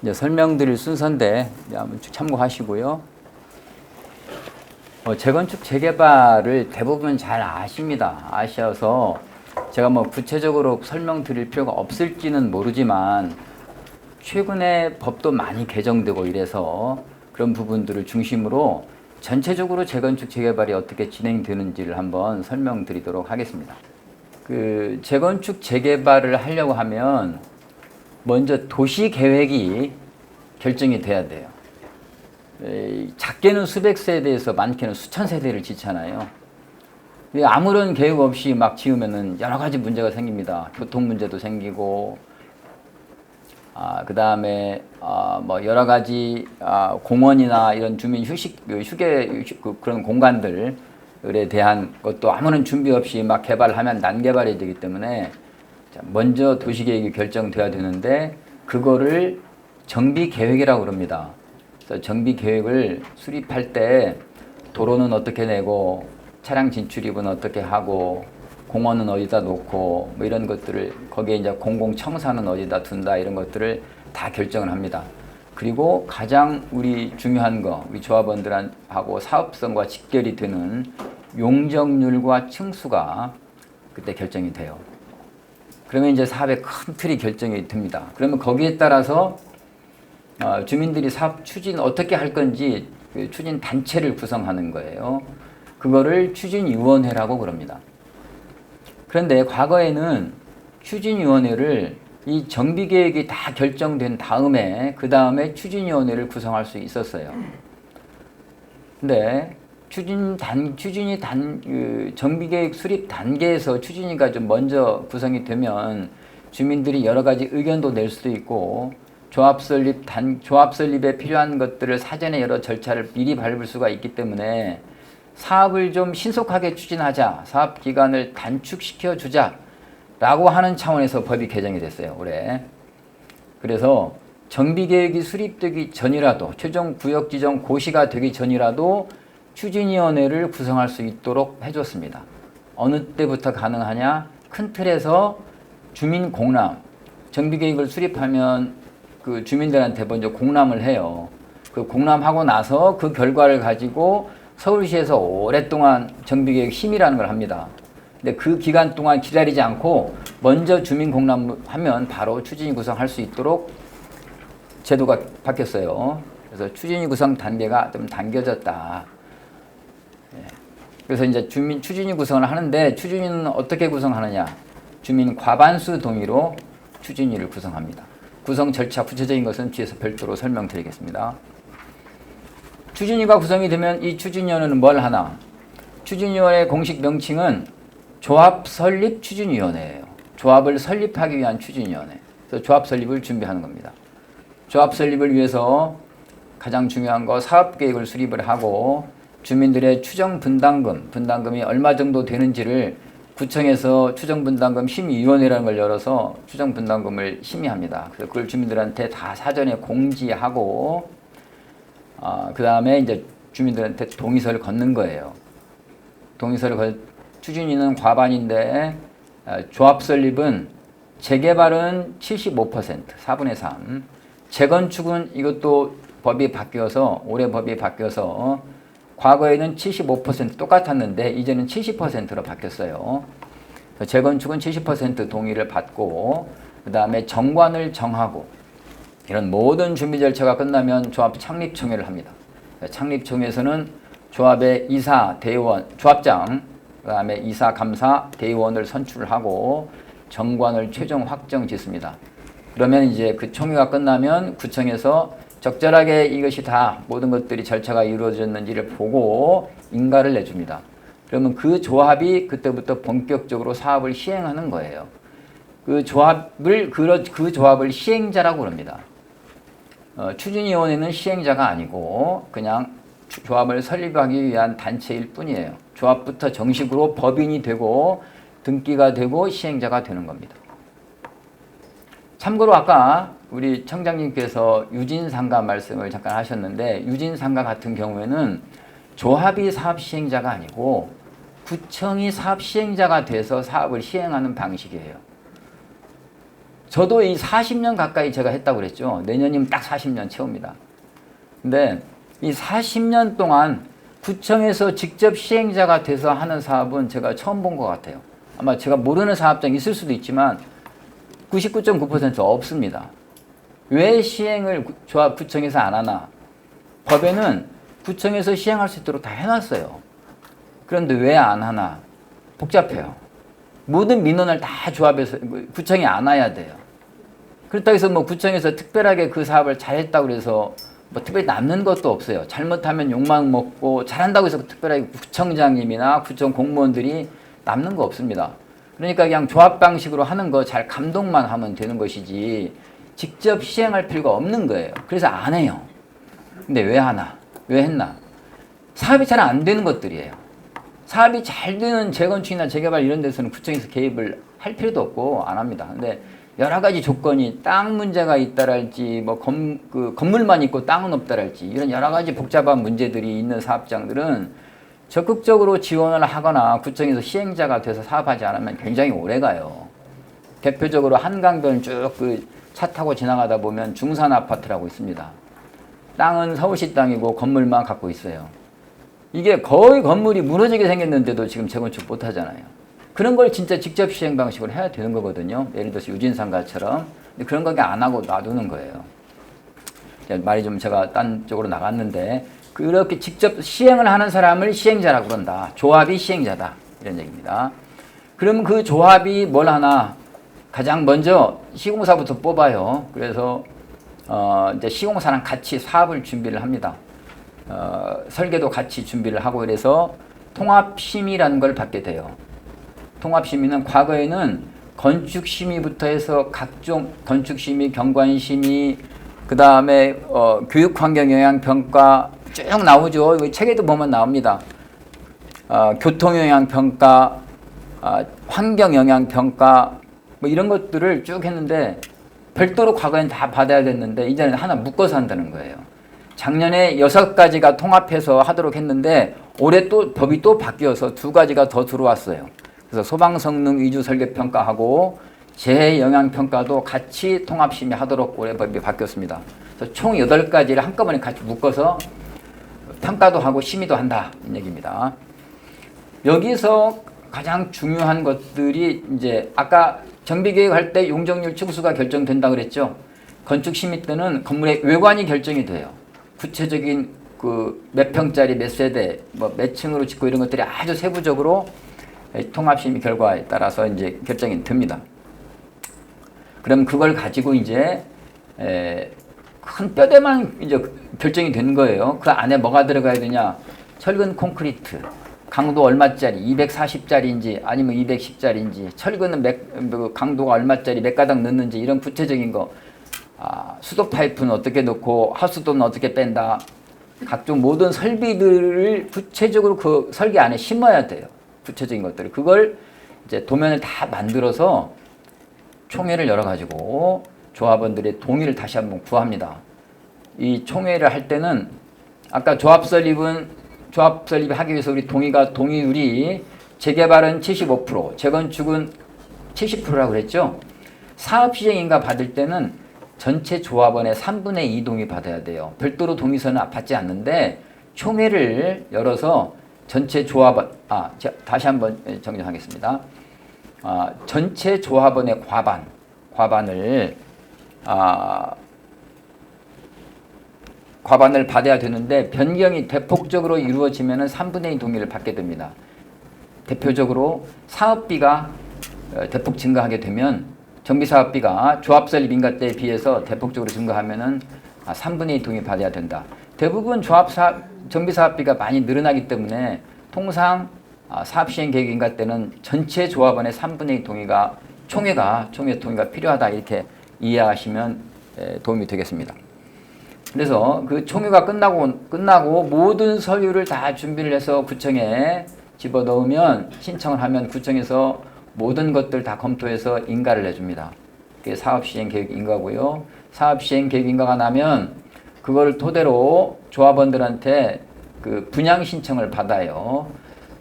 이제 설명드릴 순서인데 한번 참고하시고요. 재건축 재개발을 대부분 잘 아십니다. 아셔서 제가 뭐 구체적으로 설명드릴 필요가 없을지는 모르지만 최근에 법도 많이 개정되고 이래서 그런 부분들을 중심으로 전체적으로 재건축 재개발이 어떻게 진행되는지를 한번 설명드리도록 하겠습니다. 그 재건축 재개발을 하려고 하면 먼저 도시 계획이 결정이 돼야 돼요. 작게는 수백 세대에서 많게는 수천 세대를 짓잖아요. 아무런 계획 없이 막 지으면은 여러 가지 문제가 생깁니다. 교통 문제도 생기고, 그 다음에 뭐 여러 가지 공원이나 이런 주민 그런 공간들에 대한 것도 아무런 준비 없이 막 개발하면 난개발이 되기 때문에 먼저 도시계획이 결정돼야 되는데 그거를 정비계획이라고 그럽니다. 그래서 정비계획을 수립할 때 도로는 어떻게 내고 차량 진출입은 어떻게 하고 공원은 어디다 놓고 뭐 이런 것들을 거기에 이제 공공청사는 어디다 둔다 이런 것들을 다 결정을 합니다. 그리고 가장 우리 중요한 거 우리 조합원들하고 사업성과 직결이 되는 용적률과 층수가 그때 결정이 돼요. 그러면 이제 사업의 큰 틀이 결정이 됩니다. 그러면 거기에 따라서 주민들이 사업 추진 어떻게 할 건지 그 추진 단체를 구성하는 거예요. 그거를 추진위원회라고 그럽니다. 그런데 과거에는 추진위원회를 이 정비계획이 다 결정된 다음에 그 다음에 추진위원회를 구성할 수 있었어요. 근데 정비계획 수립 단계에서 추진위가 좀 먼저 구성이 되면 주민들이 여러 가지 의견도 낼 수도 있고 조합 설립에 필요한 것들을 사전에 여러 절차를 미리 밟을 수가 있기 때문에 사업을 좀 신속하게 추진하자, 사업 기간을 단축시켜 주자 라고 하는 차원에서 법이 개정이 됐어요, 올해. 그래서 정비계획이 수립되기 전이라도 최종 구역 지정 고시가 되기 전이라도 추진위원회를 구성할 수 있도록 해줬습니다. 어느 때부터 가능하냐? 큰 틀에서 주민 공람, 정비계획을 수립하면 그 주민들한테 먼저 공람을 해요. 그 공람하고 나서 그 결과를 가지고 서울시에서 오랫동안 정비계획 심의라는 걸 합니다. 근데 그 기간 동안 기다리지 않고 먼저 주민 공람하면 바로 추진위 구성할 수 있도록 제도가 바뀌었어요. 그래서 추진위 구성 단계가 좀 당겨졌다. 그래서 이제 추진위 구성을 하는데 추진위는 어떻게 구성하느냐? 주민 과반수 동의로 추진위를 구성합니다. 구성 절차 구체적인 것은 뒤에서 별도로 설명드리겠습니다. 추진위가 구성이 되면 이 추진위원회는 뭘 하나? 추진위원회 공식 명칭은 조합 설립 추진위원회예요. 조합을 설립하기 위한 추진위원회. 그래서 조합 설립을 준비하는 겁니다. 조합 설립을 위해서 가장 중요한 거 사업계획을 수립을 하고 주민들의 추정 분담금이 얼마 정도 되는지를 구청에서 추정분담금 심의위원회라는 걸 열어서 추정분담금을 심의합니다. 그래서 그걸 주민들한테 다 사전에 공지하고 그 다음에 이제 주민들한테 동의서를 걷는 거예요. 추진위는 과반인데 조합 설립은 재개발은 75%, 4분의 3. 재건축은 이것도 올해 법이 바뀌어서 과거에는 75% 똑같았는데 이제는 70%로 바뀌었어요. 재건축은 70% 동의를 받고 그 다음에 정관을 정하고 이런 모든 준비 절차가 끝나면 조합 창립총회를 합니다. 창립총회에서는 조합의 이사, 대의원, 조합장, 그 다음에 이사, 감사, 대의원을 선출을 하고 정관을 최종 확정 짓습니다. 그러면 이제 그 총회가 끝나면 구청에서 적절하게 이것이 다 모든 것들이 절차가 이루어졌는지를 보고 인가를 내줍니다. 그러면 그 조합이 그때부터 본격적으로 사업을 시행하는 거예요. 그 조합을 시행자라고 합니다. 추진위원회는 시행자가 아니고 그냥 조합을 설립하기 위한 단체일 뿐이에요. 조합부터 정식으로 법인이 되고 등기가 되고 시행자가 되는 겁니다. 참고로 아까 우리 청장님께서 유진상가 말씀을 잠깐 하셨는데 유진상가 같은 경우에는 조합이 사업 시행자가 아니고 구청이 사업 시행자가 돼서 사업을 시행하는 방식이에요. 저도 이 40년 가까이 제가 했다고 그랬죠. 내년이면 딱 40년 채웁니다. 근데 이 40년 동안 구청에서 직접 시행자가 돼서 하는 사업은 제가 처음 본 것 같아요. 아마 제가 모르는 사업장이 있을 수도 있지만 99.9% 없습니다. 왜 시행을 구청에서 안 하나? 법에는 구청에서 시행할 수 있도록 다 해놨어요. 그런데 왜 안 하나? 복잡해요. 모든 민원을 다 조합해서 구청이 안 와야 돼요. 그렇다고 해서 뭐 구청에서 특별하게 그 사업을 잘했다고 그래서 뭐 특별히 남는 것도 없어요. 잘못하면 욕만 먹고, 잘한다고 해서 특별하게 구청장님이나 구청 공무원들이 남는 거 없습니다. 그러니까 그냥 조합 방식으로 하는 거 잘 감독만 하면 되는 것이지 직접 시행할 필요가 없는 거예요. 그래서 안 해요. 근데 왜 하나? 왜 했나? 사업이 잘 안 되는 것들이에요. 사업이 잘 되는 재건축이나 재개발 이런 데서는 구청에서 개입을 할 필요도 없고 안 합니다. 근데 여러 가지 조건이 땅 문제가 있다랄지 뭐 건물만 있고 땅은 없다랄지 이런 여러 가지 복잡한 문제들이 있는 사업장들은 적극적으로 지원을 하거나 구청에서 시행자가 돼서 사업하지 않으면 굉장히 오래 가요. 대표적으로 한강변 쭉 차 타고 지나가다 보면 중산 아파트라고 있습니다. 땅은 서울시 땅이고 건물만 갖고 있어요. 이게 거의 건물이 무너지게 생겼는데도 지금 재건축 못 하잖아요. 그런 걸 진짜 직접 시행 방식으로 해야 되는 거거든요. 예를 들어서 유진상가처럼. 근데 그런 거 안 하고 놔두는 거예요. 말이 좀 제가 딴 쪽으로 나갔는데 그렇게 직접 시행을 하는 사람을 시행자라고 그런다. 조합이 시행자다. 이런 얘기입니다. 그럼 그 조합이 뭘 하나? 가장 먼저 시공사부터 뽑아요. 그래서 이제 시공사랑 같이 사업을 준비를 합니다. 설계도 같이 준비를 하고 이래서 통합심의라는 걸 받게 돼요. 통합심의는 과거에는 건축심의부터 해서 각종 건축심의, 경관심의, 그 다음에 교육환경영향평가 쭉 나오죠. 책에도 보면 나옵니다. 교통영향평가, 환경영향평가 뭐 이런 것들을 쭉 했는데 별도로 과거엔 다 받아야 됐는데 이제는 하나 묶어서 한다는 거예요. 작년에 6가지가 통합해서 하도록 했는데 올해 또 법이 또 바뀌어서 2가지가 더 들어왔어요. 그래서 소방성능 위주 설계평가하고 재해영향평가도 같이 통합심의하도록 올해 법이 바뀌었습니다. 그래서 총 8가지를 한꺼번에 같이 묶어서 평가도 하고 심의도 한다. 이 얘기입니다. 여기서 가장 중요한 것들이 이제 아까 정비계획할 때 용적률 층수가 결정된다 그랬죠. 건축심의 때는 건물의 외관이 결정이 돼요. 구체적인 몇 평짜리 몇 세대, 뭐 몇 층으로 짓고 이런 것들이 아주 세부적으로 통합심의 결과에 따라서 이제 결정이 됩니다. 그럼 그걸 가지고 이제 큰 뼈대만 이제 결정이 되는 거예요. 그 안에 뭐가 들어가야 되냐? 철근 콘크리트, 강도 얼마짜리, 240짜리인지 아니면 210짜리인지, 철근은 강도가 얼마짜리 몇 가닥 넣는지 이런 구체적인 거, 수도 파이프는 어떻게 넣고 하수도는 어떻게 뺀다. 각종 모든 설비들을 구체적으로 그 설계 안에 심어야 돼요. 구체적인 것들을. 그걸 이제 도면을 다 만들어서 총회를 열어가지고 조합원들의 동의를 다시 한번 구합니다. 이 총회를 할 때는 아까 조합 설립을 하기 위해서 우리 동의율이 재개발은 75%, 재건축은 70%라고 그랬죠. 사업시행인가 받을 때는 전체 조합원의 3분의 2 동의 받아야 돼요. 별도로 동의서는 받지 않는데 총회를 열어서 전체 조합원, 다시 한번 정리하겠습니다. 전체 조합원의 과반을 받아야 되는데 변경이 대폭적으로 이루어지면 3분의 2 동의를 받게 됩니다. 대표적으로 사업비가 대폭 증가하게 되면 정비사업비가 조합설립인가 때에 비해서 대폭적으로 증가하면 3분의 2 동의 받아야 된다. 대부분 정비사업비가 많이 늘어나기 때문에 통상 사업시행계획인가 때는 전체 조합원의 3분의 2 동의가 총회 동의가 필요하다 이렇게 이해하시면 도움이 되겠습니다. 그래서 그 총회가 끝나고 모든 서류를 다 준비를 해서 구청에 집어넣으면 신청을 하면 구청에서 모든 것들 다 검토해서 인가를 내줍니다. 그게 사업시행계획 인가고요. 사업시행계획 인가가 나면 그걸 토대로 조합원들한테 그 분양 신청을 받아요.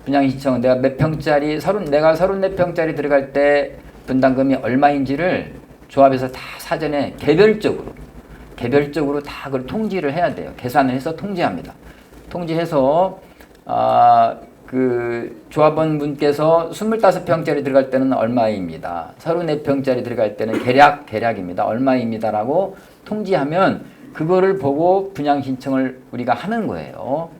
분양 신청은 내가 몇 평짜리, 내가 34평짜리 들어갈 때 분담금이 얼마인지를 조합에서 다 사전에 개별적으로 다 그걸 통지를 해야 돼요. 계산을 해서 통지합니다. 통지해서 그 조합원 분께서 25평짜리 들어갈 때는 얼마입니다. 34평짜리 들어갈 때는 계략입니다. 얼마입니다라고 통지하면 그거를 보고 분양 신청을 우리가 하는 거예요.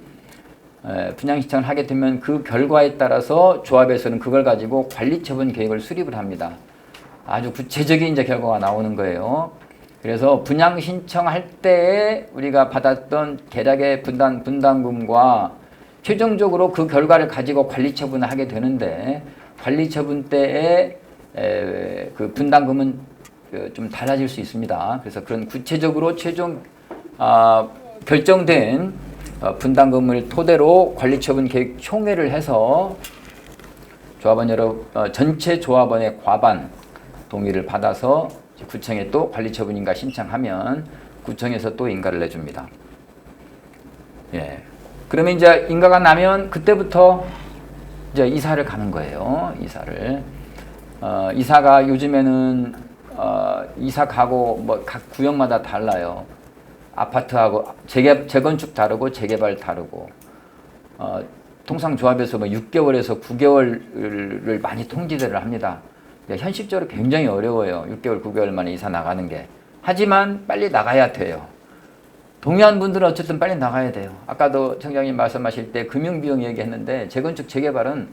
분양 신청을 하게 되면 그 결과에 따라서 조합에서는 그걸 가지고 관리처분 계획을 수립을 합니다. 아주 구체적인 이제 결과가 나오는 거예요. 그래서 분양 신청할 때에 우리가 받았던 계략의 분담금과 최종적으로 그 결과를 가지고 관리처분을 하게 되는데 관리처분 때에 그 분담금은 좀 달라질 수 있습니다. 그래서 그런 구체적으로 최종 결정된 분담금을 토대로 관리처분 계획 총회를 해서 전체 조합원의 과반 동의를 받아서 구청에 또 관리처분인가 신청하면 구청에서 또 인가를 내줍니다. 예. 그러면 이제 인가가 나면 그때부터 이제 이사를 가는 거예요. 이사가 요즘에는 이사 가고 뭐 각 구역마다 달라요. 아파트하고 재건축 다르고 재개발 다르고 통상 조합에서 뭐 6개월에서 9개월을 많이 통지를 합니다. 현실적으로 굉장히 어려워요. 6개월, 9개월 만에 이사 나가는 게. 하지만 빨리 나가야 돼요. 동의한 분들은 어쨌든 빨리 나가야 돼요. 아까도 청장님 말씀하실 때 금융비용 얘기했는데 재건축, 재개발은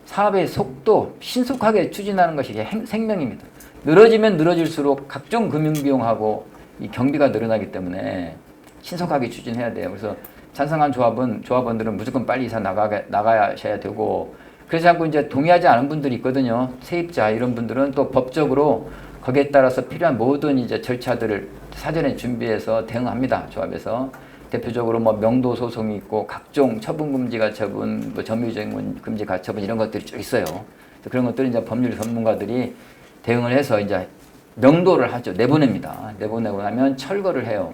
사업의 속도, 신속하게 추진하는 것이 생명입니다. 늘어지면 늘어질수록 각종 금융비용하고 이 경비가 늘어나기 때문에 신속하게 추진해야 돼요. 그래서 찬성한 조합원들은 무조건 빨리 이사 나가셔야 되고 그렇지 않고 이제 동의하지 않은 분들이 있거든요. 세입자 이런 분들은 또 법적으로 거기에 따라서 필요한 모든 이제 절차들을 사전에 준비해서 대응합니다. 조합에서 대표적으로 뭐 명도 소송이 있고 각종 처분금지 가처분, 뭐 점유금지 가처분 이런 것들이 쭉 있어요. 그런 것들을 이제 법률 전문가들이 대응을 해서 이제 명도를 하죠. 내보냅니다. 내보내고 나면 철거를 해요.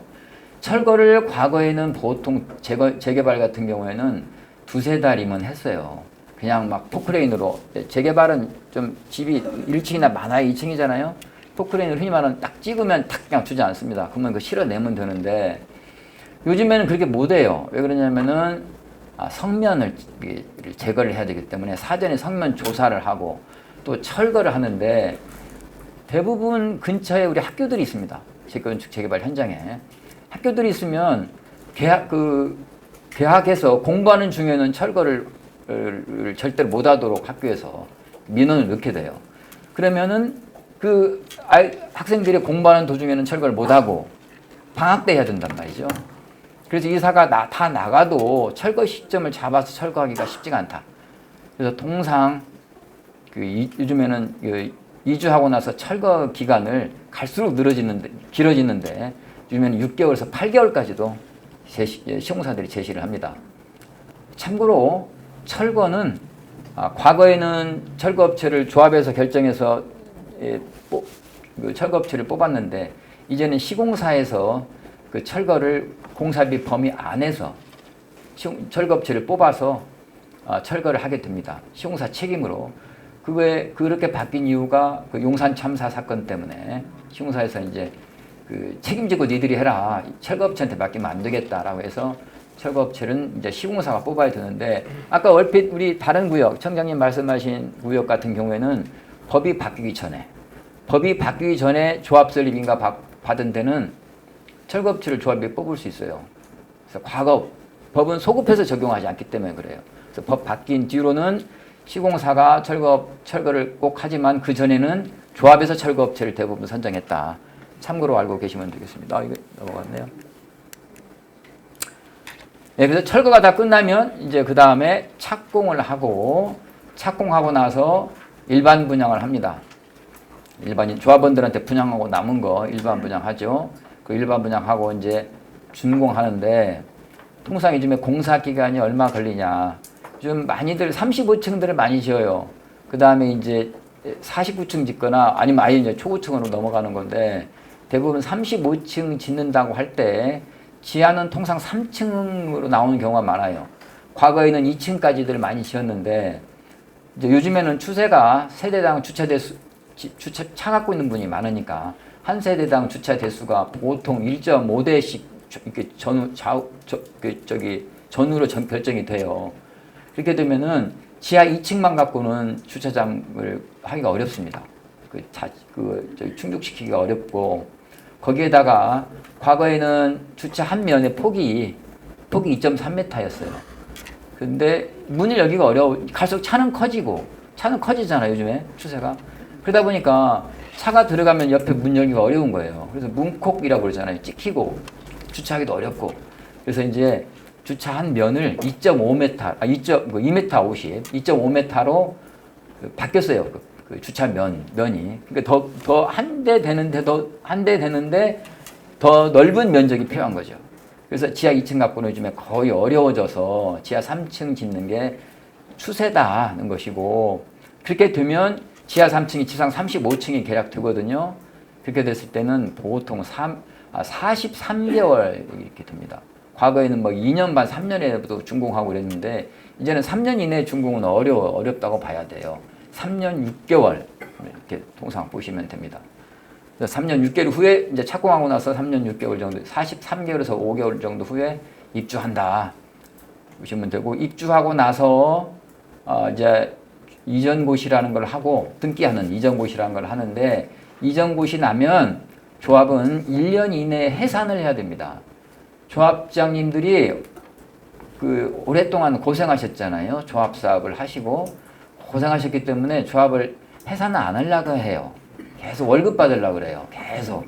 철거를 과거에는 보통 재개발 같은 경우에는 2-3달이면 했어요. 그냥 막 포크레인으로. 재개발은 좀 집이 1층이나 많아야 2층이잖아요. 포크레인으로 흔히 말하는 딱 찍으면 탁 그냥 주지 않습니다. 그러면 그 실어내면 되는데 요즘에는 그렇게 못해요. 왜 그러냐면은 성면을 제거를 해야 되기 때문에 사전에 성면 조사를 하고 또 철거를 하는데 대부분 근처에 우리 학교들이 있습니다. 재건축 재개발 현장에 학교들이 있으면 계약해서 공부하는 중에는 철거를 절대로 못하도록 학교에서 민원을 넣게 돼요. 그러면은 그 학생들이 공부하는 도중에는 철거를 못하고 방학 때 해야 된단 말이죠. 그래서 이사가 다 나가도 철거 시점을 잡아서 철거하기가 쉽지가 않다. 그래서 통상 요즘에는 이주하고 나서 철거 기간을 갈수록 길어지는데 요즘에는 6개월에서 8개월까지도 시공사들이 제시를 합니다. 참고로 철거는 과거에는 철거업체를 조합에서 결정해서 철거업체를 뽑았는데 이제는 시공사에서 그 철거를 공사비 범위 안에서 철거업체를 뽑아서 철거를 하게 됩니다. 시공사 책임으로. 그렇게 바뀐 이유가 그 용산 참사 사건 때문에 시공사에서 이제 그 책임지고 니들이 해라. 철거업체한테 맡기면 안 되겠다라고 해서 철거업체는 이제 시공사가 뽑아야 되는데 아까 얼핏 우리 다른 구역, 청장님 말씀하신 구역 같은 경우에는 법이 바뀌기 전에 조합 설립인가 받은 데는 철거업체를 조합이 뽑을 수 있어요. 그래서 과거 법은 소급해서 적용하지 않기 때문에 그래요. 그래서 법 바뀐 뒤로는 시공사가 철거를 꼭 하지만 그 전에는 조합에서 철거업체를 대부분 선정했다. 참고로 알고 계시면 되겠습니다. 이거 넘어갔네요. 네, 그래서 철거가 다 끝나면 이제 그 다음에 착공을 하고 착공하고 나서 일반 분양을 합니다. 일반인 조합원들한테 분양하고 남은 거 일반 분양하죠. 그 일반 분양하고 이제 준공하는데 통상 요즘에 공사 기간이 얼마 걸리냐. 좀 많이들 35층들을 많이 지어요. 그 다음에 이제 49층 짓거나 아니면 아예 이제 초고층으로 넘어가는 건데 대부분 35층 짓는다고 할 때 지하는 통상 3층으로 나오는 경우가 많아요. 과거에는 2층까지들 많이 지었는데 이제 요즘에는 추세가 세대당 주차대 주차 차 갖고 있는 분이 많으니까 한 세대당 주차 대수가 보통 1.5대씩 이렇게 전후로 결정이 돼요. 그렇게 되면은 지하 2층만 갖고는 주차장을 하기가 어렵습니다. 충족시키기가 어렵고, 거기에다가 과거에는 주차 한 면의 폭이 2.3m였어요. 근데 문을 열기가 어려워. 갈수록 차는 커지잖아요, 요즘에 추세가. 그러다 보니까 차가 들어가면 옆에 문 열기가 어려운 거예요. 그래서 문콕이라고 그러잖아요. 찍히고 주차하기도 어렵고. 그래서 이제 주차 한 면을 2.5m, 2m50, 2.5m로 바뀌었어요. 그 주차 면이. 그러니까 더 한 대 되는데 더 넓은 면적이 필요한 거죠. 그래서 지하 2층 갖고는 요즘에 거의 어려워져서 지하 3층 짓는 게 추세다는 것이고, 그렇게 되면 지하 3층이 지상 35층이 계약 되거든요. 그렇게 됐을 때는 보통 43개월 이렇게 됩니다. 과거에는 뭐 2년 반, 3년에도 준공하고 그랬는데, 이제는 3년 이내 준공은 어렵다고 봐야 돼요. 3년 6개월 이렇게 통상 보시면 됩니다. 3년 6개월 후에 이제 착공하고 나서 3년 6개월 정도, 43개월에서 5개월 정도 후에 입주한다 보시면 되고, 입주하고 나서 이제 이전고시라는 걸 하고, 등기하는 이전고시라는 걸 하는데, 이전고시 나면 조합은 1년 이내에 해산을 해야 됩니다. 조합장님들이 오랫동안 고생하셨잖아요. 조합 사업을 하시고 고생하셨기 때문에 조합을 해산을 안 하려고 해요. 계속 월급 받으려고 그래요. 계속.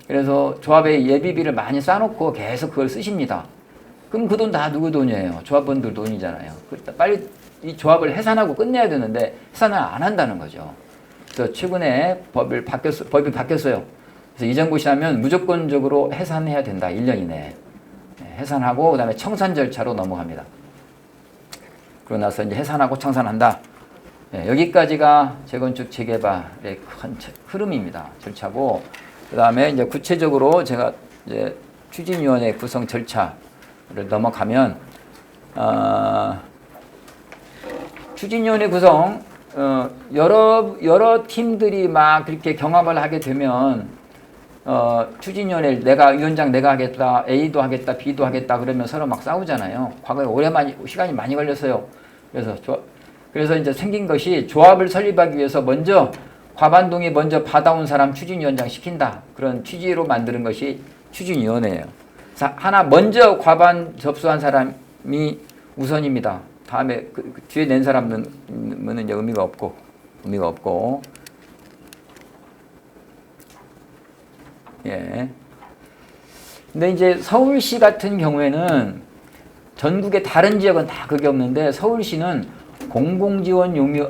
그래서 조합에 예비비를 많이 쌓아놓고 계속 그걸 쓰십니다. 그럼 그 돈 다 누구 돈이에요? 조합원들 돈이잖아요. 빨리 이 조합을 해산하고 끝내야 되는데 해산을 안 한다는 거죠. 그래서 최근에 법이 바뀌었어요. 그래서 이전고시 하면 무조건적으로 해산해야 된다. 1년 이내에. 해산하고 그 다음에 청산 절차로 넘어갑니다. 그러고 나서 이제 해산하고 청산한다. 여기까지가 재건축 재개발의 큰 흐름입니다. 절차고, 그 다음에 이제 구체적으로 제가 이제 추진위원회 구성 절차를 넘어가면, 추진위원회 구성, 여러 팀들이 막 그렇게 경합을 하게 되면, 추진위원회 위원장 내가 하겠다, A도 하겠다, B도 하겠다 그러면 서로 막 싸우잖아요. 과거에 시간이 많이 걸렸어요. 그래서 이제 생긴 것이, 조합을 설립하기 위해서 과반동이 먼저 받아온 사람 추진위원장 시킨다. 그런 취지로 만드는 것이 추진위원회예요. 하나 먼저 과반 접수한 사람이 우선입니다. 다음에 뒤에 낸 사람은 이제 의미가 없고. 예. 근데 이제 서울시 같은 경우에는, 전국의 다른 지역은 다 그게 없는데 서울시는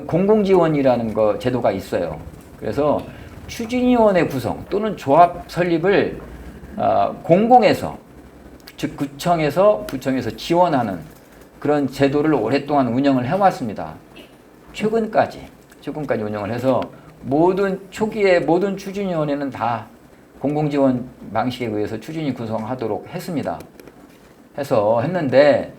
공공지원이라는 제도가 있어요. 그래서 추진위원회 구성 또는 조합 설립을 공공에서, 즉 구청에서 지원하는 그런 제도를 오랫동안 운영을 해왔습니다. 최근까지 운영을 해서 초기에 모든 추진위원회는 다 공공지원 방식에 의해서 추진위 구성하도록 했는데,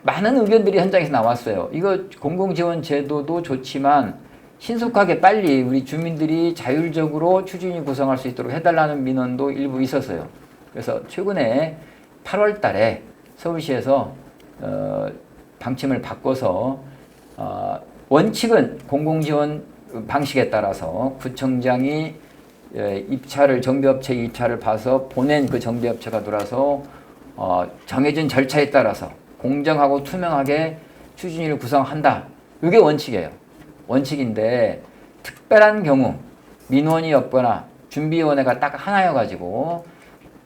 많은 의견들이 현장에서 나왔어요. 이거 공공지원 제도도 좋지만 신속하게 빨리 우리 주민들이 자율적으로 추진위 구성할 수 있도록 해달라는 민원도 일부 있었어요. 그래서 최근에 8월 달에 서울시에서 방침을 바꿔서, 원칙은 공공지원 방식에 따라서 구청장이 정비업체 입찰을 봐서 보낸 그 정비업체가 들어와서 정해진 절차에 따라서 공정하고 투명하게 추진위를 구성한다. 이게 원칙이에요. 원칙인데, 특별한 경우 민원이 없거나 준비위원회가 딱 하나여가지고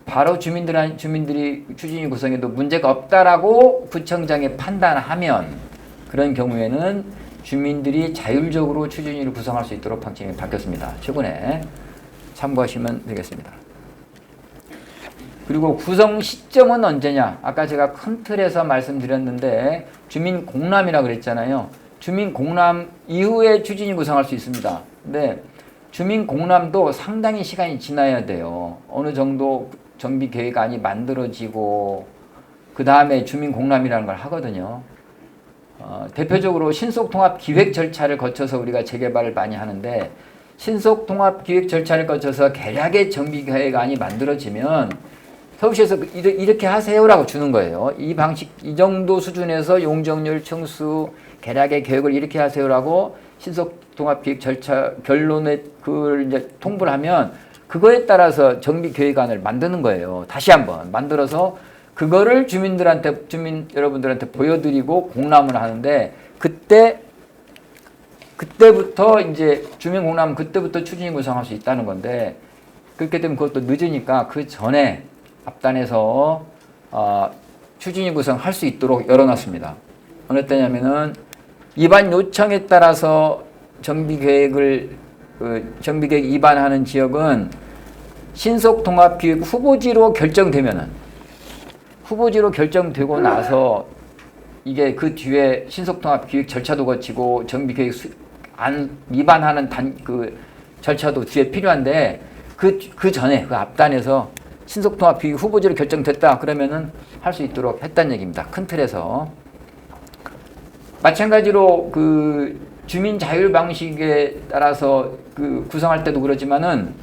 바로 주민들이 추진위 구성에도 문제가 없다라고 구청장이 판단하면, 그런 경우에는 주민들이 자율적으로 추진위를 구성할 수 있도록 방침이 바뀌었습니다. 최근에 참고하시면 되겠습니다. 그리고 구성 시점은 언제냐? 아까 제가 큰 틀에서 말씀드렸는데 주민 공람이라고 그랬잖아요. 주민 공람 이후에 추진위 구성할 수 있습니다. 근데 주민 공람도 상당히 시간이 지나야 돼요. 어느 정도 정비 계획안이 만들어지고 그 다음에 주민 공람이라는 걸 하거든요. 대표적으로 신속통합 기획 절차를 거쳐서 우리가 재개발을 많이 하는데 신속통합 기획 절차를 거쳐서 개략의 정비계획안이 만들어지면 서울시에서 이렇게 하세요라고 주는 거예요. 이 방식, 이 정도 수준에서 용적률, 층수, 개략의 계획을 이렇게 하세요라고 신속통합 기획 절차 결론에 그걸 이제 통보를 하면 그거에 따라서 정비계획안을 만드는 거예요. 다시 한번 만들어서 그거를 주민 여러분들한테 보여드리고 공람을 하는데 그때부터 이제 주민 공람 그때부터 추진위 구성할 수 있다는 건데 그렇게 되면 그것도 늦으니까 그 전에 앞단에서 추진위 구성할 수 있도록 열어놨습니다. 어느 때냐면은 입안 요청에 따라서 정비계획 입안하는 지역은 신속통합기획 후보지로 결정되고 나서 이게 그 뒤에 신속통합기획 절차도 거치고 정비계획 입안하는 그 절차도 뒤에 필요한데 그 전에 그 앞단에서 신속통합기획 후보지로 결정됐다 그러면은 할 수 있도록 했다는 얘기입니다. 큰 틀에서. 마찬가지로 그 주민 자율 방식에 따라서 그 구성할 때도 그러지만은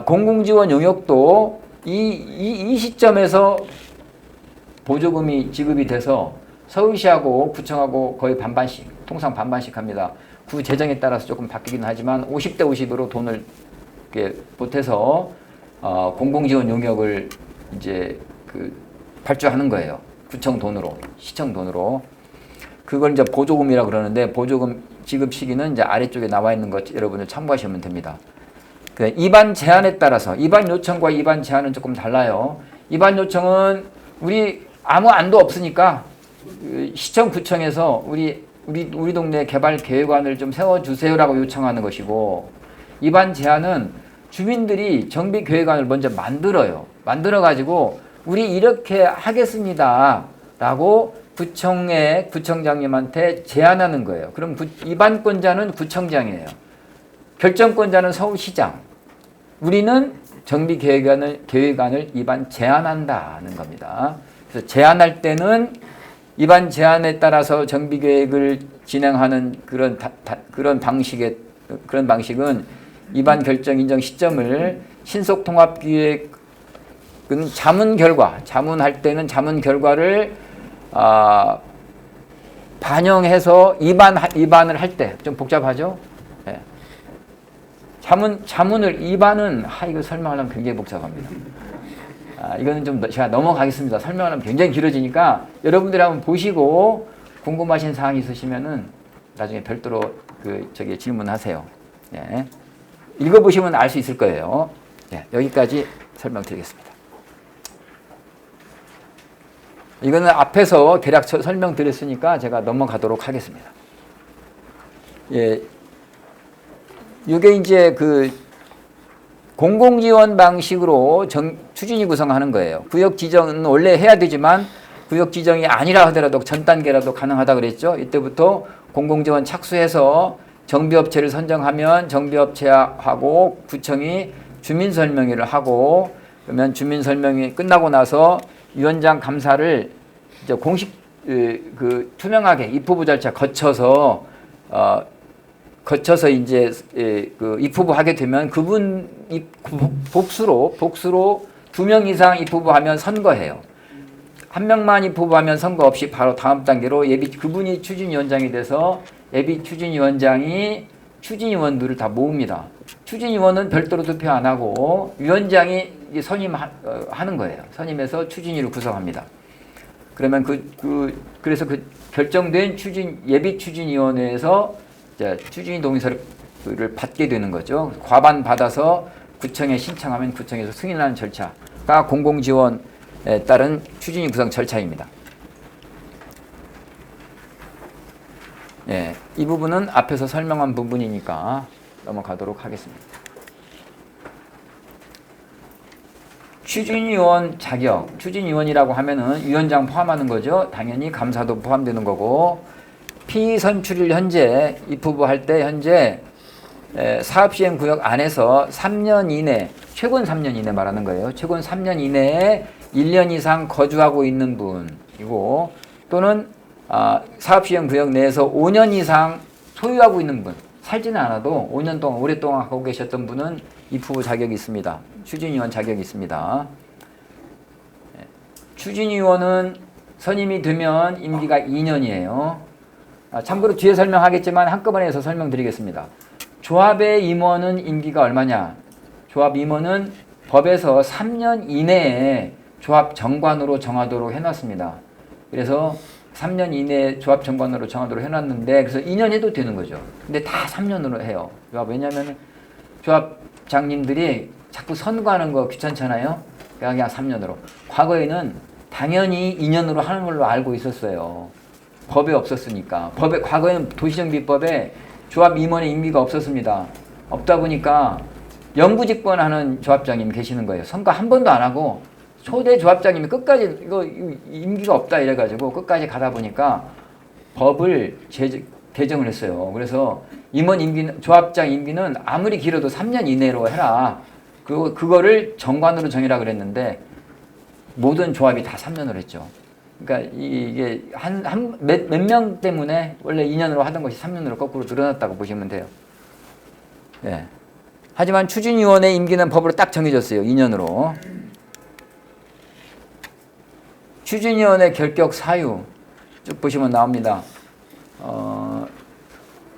공공지원 용역도 이 시점에서 보조금이 지급이 돼서 서울시하고 구청하고 거의 반반씩, 통상 반반씩 합니다. 구 재정에 따라서 조금 바뀌긴 하지만 50대 50으로 돈을 보태서 공공지원 용역을 이제 그 발주하는 거예요. 구청 돈으로, 시청 돈으로. 그걸 이제 보조금이라고 그러는데 보조금 지급 시기는 이제 아래쪽에 나와 있는 것 여러분들 참고하시면 됩니다. 입안 제한에 따라서 입안 요청과 입안 제한은 조금 달라요. 입안 요청은 우리 아무 안도 없으니까 시청 구청에서 우리 동네 개발 계획안을 좀 세워주세요라고 요청하는 것이고 입안 제한은 주민들이 정비 계획안을 먼저 만들어요. 만들어가지고 우리 이렇게 하겠습니다라고 구청장님한테 제안하는 거예요. 그럼 입안권자는 구청장이에요. 결정권자는 서울시장. 우리는 정비 계획안을 입안 제안한다는 겁니다. 그래서 제안할 때는 입안 제안에 따라서 정비 계획을 진행하는 그런 방식은 입안 결정 인정 시점을 신속통합기획은 자문할 때는 자문 결과를 반영해서 입안을 할 때 좀 복잡하죠? 네. 입안은 이거 설명하려면 굉장히 복잡합니다. 이거는 좀 제가 넘어가겠습니다. 설명하려면 굉장히 길어지니까 여러분들이 한번 보시고 궁금하신 사항이 있으시면은 나중에 별도로 질문하세요. 네. 읽어보시면 알 수 있을 거예요. 네. 여기까지 설명드리겠습니다. 이거는 앞에서 대략 설명드렸으니까 제가 넘어가도록 하겠습니다. 예. 이게 이제 공공지원 방식으로 추진위 구성하는 거예요. 구역 지정은 원래 해야 되지만 구역 지정이 아니라 하더라도 전 단계라도 가능하다 그랬죠. 이때부터 공공지원 착수해서 정비업체를 선정하면 정비업체하고 구청이 주민설명회를 하고 그러면 주민설명회 끝나고 나서 위원장 감사를 이제 공식 투명하게 입후보 절차 거쳐서 이제 입후보 하게 되면 그분 복수로 2명 이상 입후보하면 선거해요. 1명만 입후보하면 선거 없이 바로 다음 단계로 그분이 추진위원장이 돼서 예비 추진위원장이 추진위원들을 다 모읍니다. 추진위원은 별도로 투표 안 하고 위원장이 선임하는 거예요. 선임해서 추진위를 구성합니다. 그러면 그래서 결정된 예비 추진위원회에서 추진위 동의서를 받게 되는 거죠. 과반 받아서 구청에 신청하면 구청에서 승인하는 절차가 공공지원에 따른 추진위 구성 절차입니다. 예, 이 부분은 앞에서 설명한 부분이니까 넘어가도록 하겠습니다. 추진위원 자격, 추진위원이라고 하면은 위원장 포함하는 거죠. 당연히 감사도 포함되는 거고 피선출일 현재 입후보 할 때 현재 사업시행구역 안에서 3년 이내, 최근 3년 이내 말하는 거예요. 최근 3년 이내에 1년 이상 거주하고 있는 분이고 또는 사업시행 구역 내에서 5년 이상 소유하고 있는 분, 살지는 않아도 5년 동안 오랫동안 하고 계셨던 분은 입후 자격이 있습니다. 추진위원 자격이 있습니다. 추진위원은 선임이 되면 임기가 2년이에요. 참고로 뒤에 설명하겠지만 한꺼번에 해서 설명드리겠습니다. 조합의 임원은 임기가 얼마냐? 조합 임원은 법에서 3년 이내에 조합 정관으로 정하도록 해놨습니다. 그래서 3년 이내에 조합 정관으로 정하도록 해놨는데 그래서 2년 해도 되는 거죠. 근데 다 3년으로 해요. 왜냐하면 조합장님들이 자꾸 선거하는 거 귀찮잖아요. 그냥 3년으로. 과거에는 당연히 2년으로 하는 걸로 알고 있었어요. 법에 없었으니까. 과거에는 도시정비법에 조합 임원의 임기가 없었습니다. 없다 보니까 영구집권하는 조합장님 계시는 거예요. 선거 한 번도 안 하고 초대 조합장님이 끝까지 이거 임기가 없다 이래가지고 끝까지 가다 보니까 법을 개정을 했어요. 그래서 임원 임기는 조합장 임기는 아무리 길어도 3년 이내로 해라. 그거를 정관으로 정해라 그랬는데 모든 조합이 다 3년으로 했죠. 그러니까 이게 몇 명 때문에 원래 2년으로 하던 것이 3년으로 거꾸로 늘어났다고 보시면 돼요. 네. 하지만 추진위원의 임기는 법으로 딱 정해졌어요. 2년으로. 추진위원의 결격 사유 쭉 보시면 나옵니다.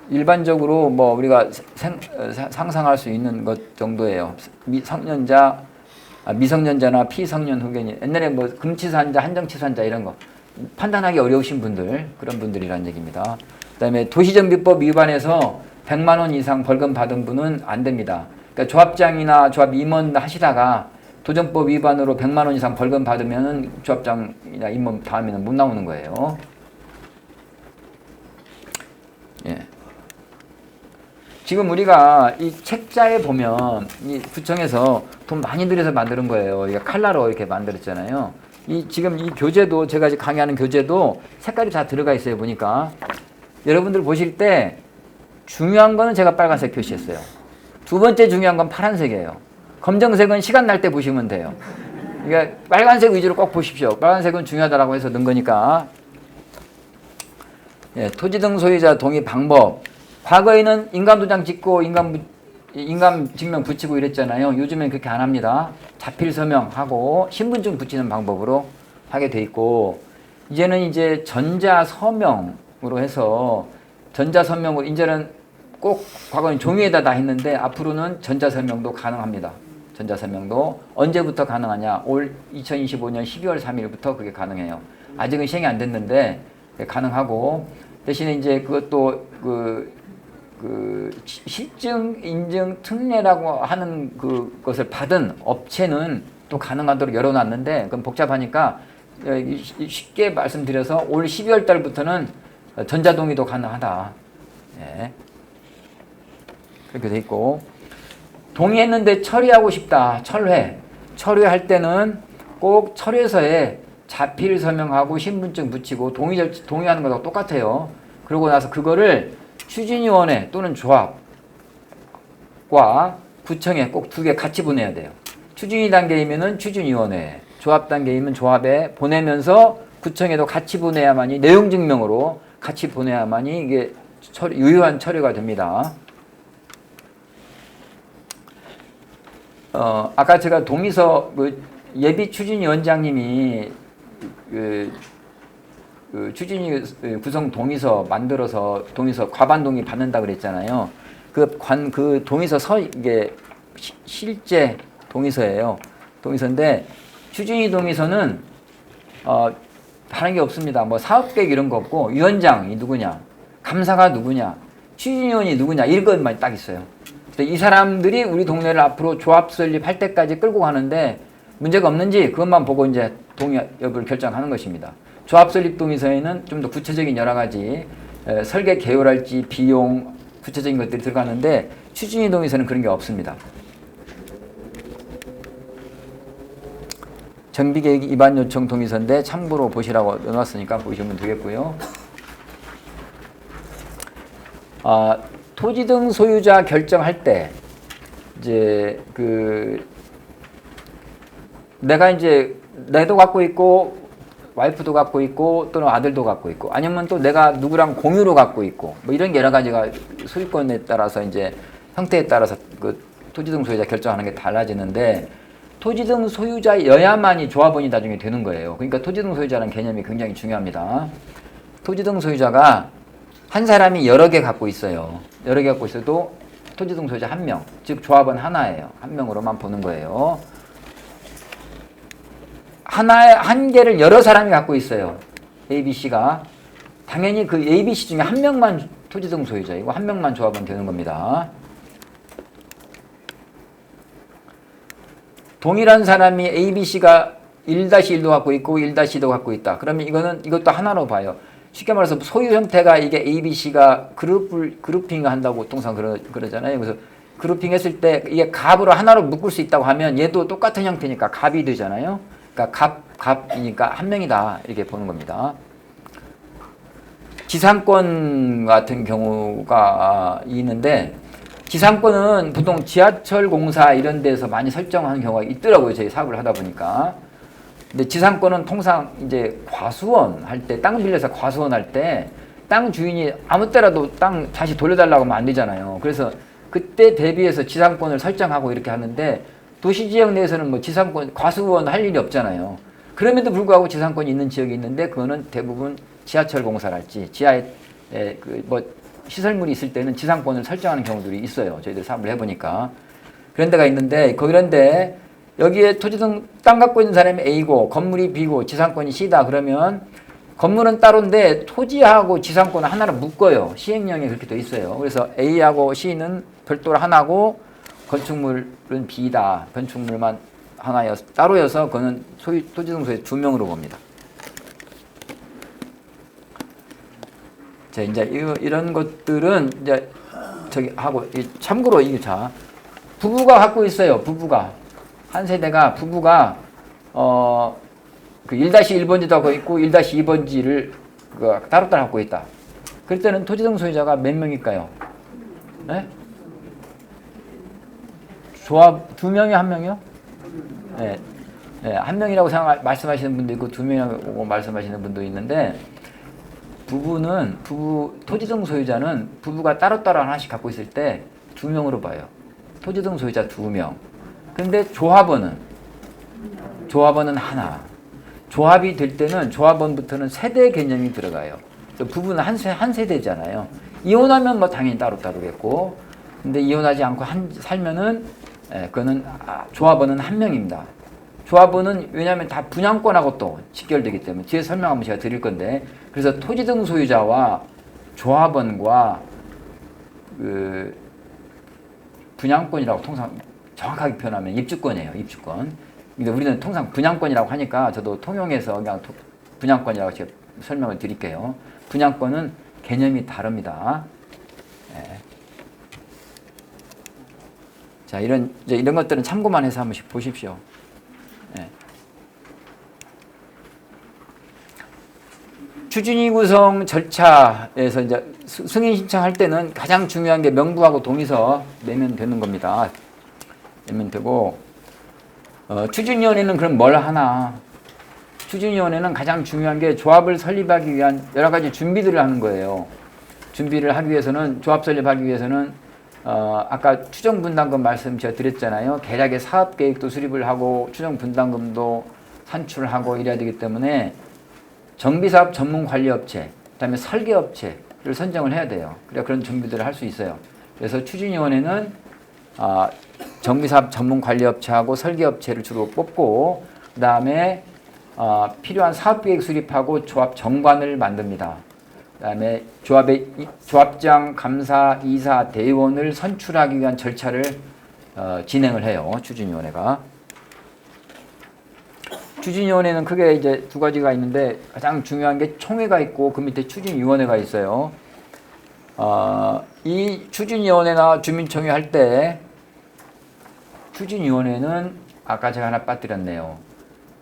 일반적으로 뭐 우리가 상상할 수 있는 것 정도예요. 미성년자나 피성년 후견인, 옛날에 뭐 금치산자, 한정치산자 이런 거 판단하기 어려우신 분들, 그런 분들이란 얘기입니다. 그다음에 도시정비법 위반해서 100만 원 이상 벌금 받은 분은 안 됩니다. 그러니까 조합장이나 조합 임원 하시다가 도정법 위반으로 100만 원 이상 벌금 받으면 조합장이나 임원 다음에는 못 나오는 거예요. 예. 지금 우리가 이 책자에 보면 이 구청에서 돈 많이 들여서 만드는 거예요. 이게 칼라로 이렇게 만들었잖아요. 지금 이 교재도 제가 강의하는 교재도 색깔이 다 들어가 있어요. 보니까 여러분들 보실 때 중요한 거는 제가 빨간색 표시했어요. 두 번째 중요한 건 파란색이에요. 검정색은 시간 날 때 보시면 돼요. 그러니까 빨간색 위주로 꼭 보십시오. 빨간색은 중요하다라고 해서 넣은 거니까. 예, 토지 등 소유자 동의 방법. 과거에는 인감도장 찍고 인감증명 붙이고 이랬잖아요. 요즘엔 그렇게 안 합니다. 자필 서명하고 신분증 붙이는 방법으로 하게 돼 있고, 이제는 이제 전자서명으로 해서 전자서명으로 이제는 꼭 과거엔 종이에다 다 했는데 앞으로는 전자서명도 가능합니다. 전자서명도 언제부터 가능하냐? 올 2025년 12월 3일부터 그게 가능해요. 아직은 시행이 안 됐는데 가능하고, 대신에 이제 그것도 실증 인증 특례라고 하는 그것을 받은 업체는 또 가능하도록 열어놨는데 그건 복잡하니까 쉽게 말씀드려서 올 12월 달부터는 전자동의도 가능하다. 예. 그렇게 돼 있고, 동의했는데 처리하고 싶다. 철회할 때는 꼭 철회서에 자필 서명하고 신분증 붙이고 동의하는 거하고 똑같아요. 그러고 나서 그거를 추진위원회 또는 조합과 구청에 꼭 두 개 같이 보내야 돼요. 추진위 단계이면은 추진위원회, 조합 단계이면 조합에 보내면서 구청에도 같이 보내야만이, 내용 증명으로 같이 보내야만이 이게 유효한 처리가 됩니다. 아까 제가 동의서 예비 추진위원장님이 추진위 구성 동의서 만들어서 동의서 과반 동의 받는다 그랬잖아요. 그 동의서 이게 실제 동의서예요. 동의서인데 추진위 동의서는 다른 게 없습니다. 뭐 사업계획 이런 거 없고 위원장이 누구냐, 감사가 누구냐, 추진위원이 누구냐 이런 것만 딱 있어요. 이 사람들이 우리 동네를 앞으로 조합 설립할 때까지 끌고 가는데 문제가 없는지 그것만 보고 이제 동의 여부를 결정하는 것입니다. 조합 설립 동의서에는 좀 더 구체적인 여러 가지 설계 개요랄지 비용 구체적인 것들이 들어가는데 추진위 동의서는 그런 게 없습니다. 정비계획 입안 요청 동의서인데 참고로 보시라고 넣어놨으니까 보시면 되겠고요. 토지 등 소유자 결정할 때 이제 내가 이제 내도 갖고 있고 와이프도 갖고 있고 또는 아들도 갖고 있고 아니면 또 내가 누구랑 공유로 갖고 있고 뭐 이런 여러 가지가 소유권에 따라서 이제 형태에 따라서 그 토지 등 소유자 결정하는 게 달라지는데 토지 등 소유자여야만이 조합원이 나중에 되는 거예요. 그러니까 토지 등 소유자라는 개념이 굉장히 중요합니다. 토지 등 소유자가 한 사람이 여러 개 갖고 있어요. 여러 개 갖고 있어도 토지 등 소유자 한 명, 즉 조합원 하나예요. 한 명으로만 보는 거예요. 한 개를 여러 사람이 갖고 있어요. A, B, C가. 당연히 그 A, B, C 중에 한 명만 토지 등 소유자이고 한 명만 조합원 되는 겁니다. 동일한 사람이 A, B, C가 1-1도 갖고 있고 1-2도 갖고 있다. 그러면 이것도 하나로 봐요. 쉽게 말해서 소유 형태가 이게 A, B, C가 그룹핑 한다고 통상 그러잖아요. 그래서 그룹핑 했을 때 이게 갑으로 하나로 묶을 수 있다고 하면 얘도 똑같은 형태니까 갑이 되잖아요. 그러니까 갑이니까 한 명이다. 이렇게 보는 겁니다. 지상권 같은 경우가 있는데 지상권은 보통 지하철 공사 이런 데서 많이 설정하는 경우가 있더라고요. 저희 사업을 하다 보니까. 근데 지상권은 통상 이제 과수원 할 때, 땅 빌려서 과수원 할 때 땅 주인이 아무 때라도 땅 다시 돌려달라고 하면 안 되잖아요. 그래서 그때 대비해서 지상권을 설정하고 이렇게 하는데 도시지역 내에서는 뭐 지상권, 과수원 할 일이 없잖아요. 그럼에도 불구하고 지상권이 있는 지역이 있는데 그거는 대부분 지하철 공사랄지 지하에 뭐 시설물이 있을 때는 지상권을 설정하는 경우들이 있어요. 저희들 사업을 해보니까. 그런 데가 있는데, 그런데 여기에 토지 등 땅 갖고 있는 사람이 A고 건물이 B고 지상권이 C다 그러면 건물은 따로인데 토지하고 지상권은 하나로 묶어요. 시행령에 그렇게 돼 있어요. 그래서 A하고 C는 별도로 하나고 건축물은 B다. 건축물만 하나여서 따로여서 그거는 토지 등 소유 두 명으로 봅니다. 자, 이제 이런 것들은 이제 저기 하고 참고로 이게 자 부부가 갖고 있어요. 부부가 한 세대가 부부가 그 1-1번지도 갖고 있고 1-2번지를 따로따로 갖고 있다. 그럴 때는 토지 등 소유자가 몇 명일까요? 네? 조합 두 명이 한 명이요? 네. 네, 한 명이라고 말씀하시는 분도 있고 두 명이라고 말씀하시는 분도 있는데 토지 등 소유자는 부부가 따로따로 하나씩 갖고 있을 때 두 명으로 봐요. 토지 등 소유자 두 명. 근데 조합원은 하나. 조합이 될 때는 조합원부터는 세대 개념이 들어가요. 부부는 한 세대잖아요. 이혼하면 뭐 당연히 따로따로겠고, 근데 이혼하지 않고 살면은 그거는 조합원은 한 명입니다. 조합원은 왜냐하면 다 분양권하고 또 직결되기 때문에 뒤에 설명 한번 제가 드릴 건데 그래서 토지 등 소유자와 조합원과 그 분양권이라고 통상 정확하게 표현하면 입주권이에요. 입주권. 근데 우리는 통상 분양권이라고 하니까 저도 통용해서 그냥 분양권이라고 제가 설명을 드릴게요. 분양권은 개념이 다릅니다. 네. 자, 이런 것들은 참고만 해서 한 번씩 보십시오. 네. 추진위 구성 절차에서 이제 승인 신청할 때는 가장 중요한 게 명부하고 동의서 내면 되는 겁니다. 내면 되고 추진위원회는 그럼 뭘 하나? 추진위원회는 가장 중요한 게 조합을 설립하기 위한 여러 가지 준비들을 하는 거예요. 준비를 하기 위해서는 조합 설립하기 위해서는 아까 추정 분담금 말씀 제가 드렸잖아요. 계략의 사업 계획도 수립을 하고 추정 분담금도 산출하고 이래야 되기 때문에 정비사업 전문관리업체, 그다음에 설계업체를 선정을 해야 돼요. 그래야 그런 준비들을 할 수 있어요. 그래서 추진위원회는 정비사업 전문관리업체하고 설계업체를 주로 뽑고 그다음에 필요한 사업계획 수립하고 조합 정관을 만듭니다. 그다음에 조합장, 감사, 이사, 대의원을 선출하기 위한 절차를 진행을 해요. 추진위원회가. 추진위원회는 크게 이제 두 가지가 있는데 가장 중요한 게 총회가 있고 그 밑에 추진위원회가 있어요. 이 추진위원회나 주민총회 할 때 추진위원회는 아까 제가 하나 빠뜨렸네요.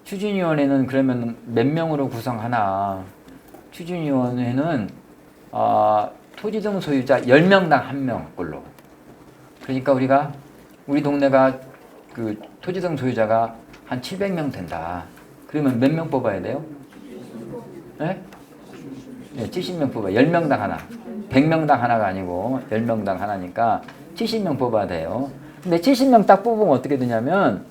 추진위원회는 그러면 몇 명으로 구성하나? 추진위원회는 토지 등 소유자 10명당 1명 꼴로. 그러니까 우리 동네가 그 토지 등 소유자가 한 700명 된다. 그러면 몇 명 뽑아야 돼요? 네? 네, 70명 뽑아요. 10명당 하나. 100명당 하나가 아니고 10명당 하나니까 70명 뽑아야 돼요. 근데 70명 딱 뽑으면 어떻게 되냐면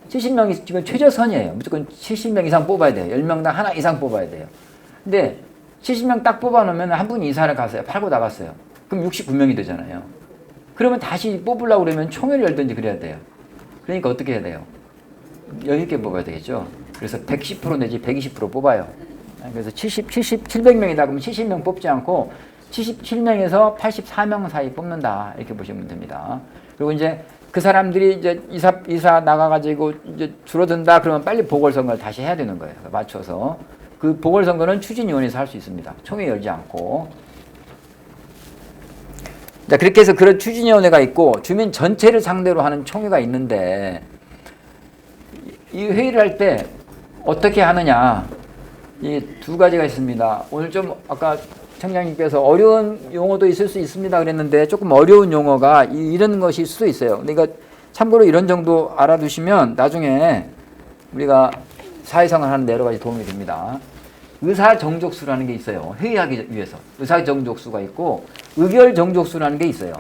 70명이 지금 최저선이에요. 무조건 70명 이상 뽑아야 돼요. 10명당 하나 이상 뽑아야 돼요. 근데 70명 딱 뽑아놓으면 한 분이 이사를 갔어요. 팔고 나갔어요. 그럼 69명이 되잖아요. 그러면 다시 뽑으려고 그러면 총회를 열든지 그래야 돼요. 그러니까 어떻게 해야 돼요? 여유 있게 뽑아야 되겠죠. 그래서 110% 내지 120% 뽑아요. 그래서 700명이다 그러면 70명 뽑지 않고 77명에서 84명 사이 뽑는다. 이렇게 보시면 됩니다. 그리고 이제 그 사람들이 이제 이사 나가가지고 이제 줄어든다 그러면 빨리 보궐선거를 다시 해야 되는 거예요. 맞춰서. 그 보궐선거는 추진위원회에서 할 수 있습니다. 총회 열지 않고. 자, 그렇게 해서 그런 추진위원회가 있고 주민 전체를 상대로 하는 총회가 있는데 이 회의를 할 때 어떻게 하느냐. 이 두 가지가 있습니다. 오늘 좀 아까 청장님께서 어려운 용어도 있을 수 있습니다 그랬는데 조금 어려운 용어가 이런 것일 수도 있어요. 그러니까 참고로 이런 정도 알아두시면 나중에 우리가 사회생활 하는 데 여러 가지 도움이 됩니다. 의사정족수라는 게 있어요. 회의하기 위해서. 의사정족수가 있고 의결정족수라는 게 있어요.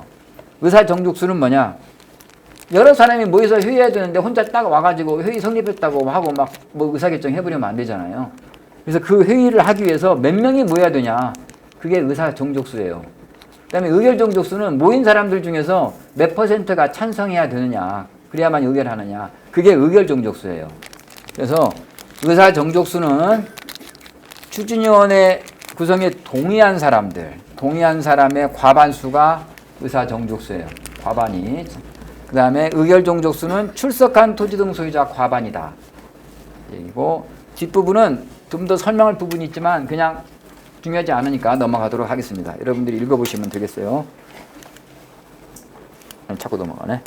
의사정족수는 뭐냐? 여러 사람이 모여서 회의해야 되는데 혼자 딱 와가지고 회의 성립했다고 하고 막 뭐 의사결정 해버리면 안 되잖아요. 그래서 그 회의를 하기 위해서 몇 명이 모여야 되냐? 그게 의사정족수예요. 그 다음에 의결정족수는 모인 사람들 중에서 몇 %가 찬성해야 되느냐? 그래야만 의결하느냐? 그게 의결정족수예요. 그래서 의사정족수는 추진위원회 구성에 동의한 사람의 과반수가 의사정족수예요. 과반이. 그 다음에 의결정족수는 출석한 토지 등 소유자 과반이다. 그리고 뒷부분은 좀 더 설명할 부분이 있지만 그냥 중요하지 않으니까 넘어가도록 하겠습니다. 여러분들이 읽어보시면 되겠어요. 자꾸 넘어가네.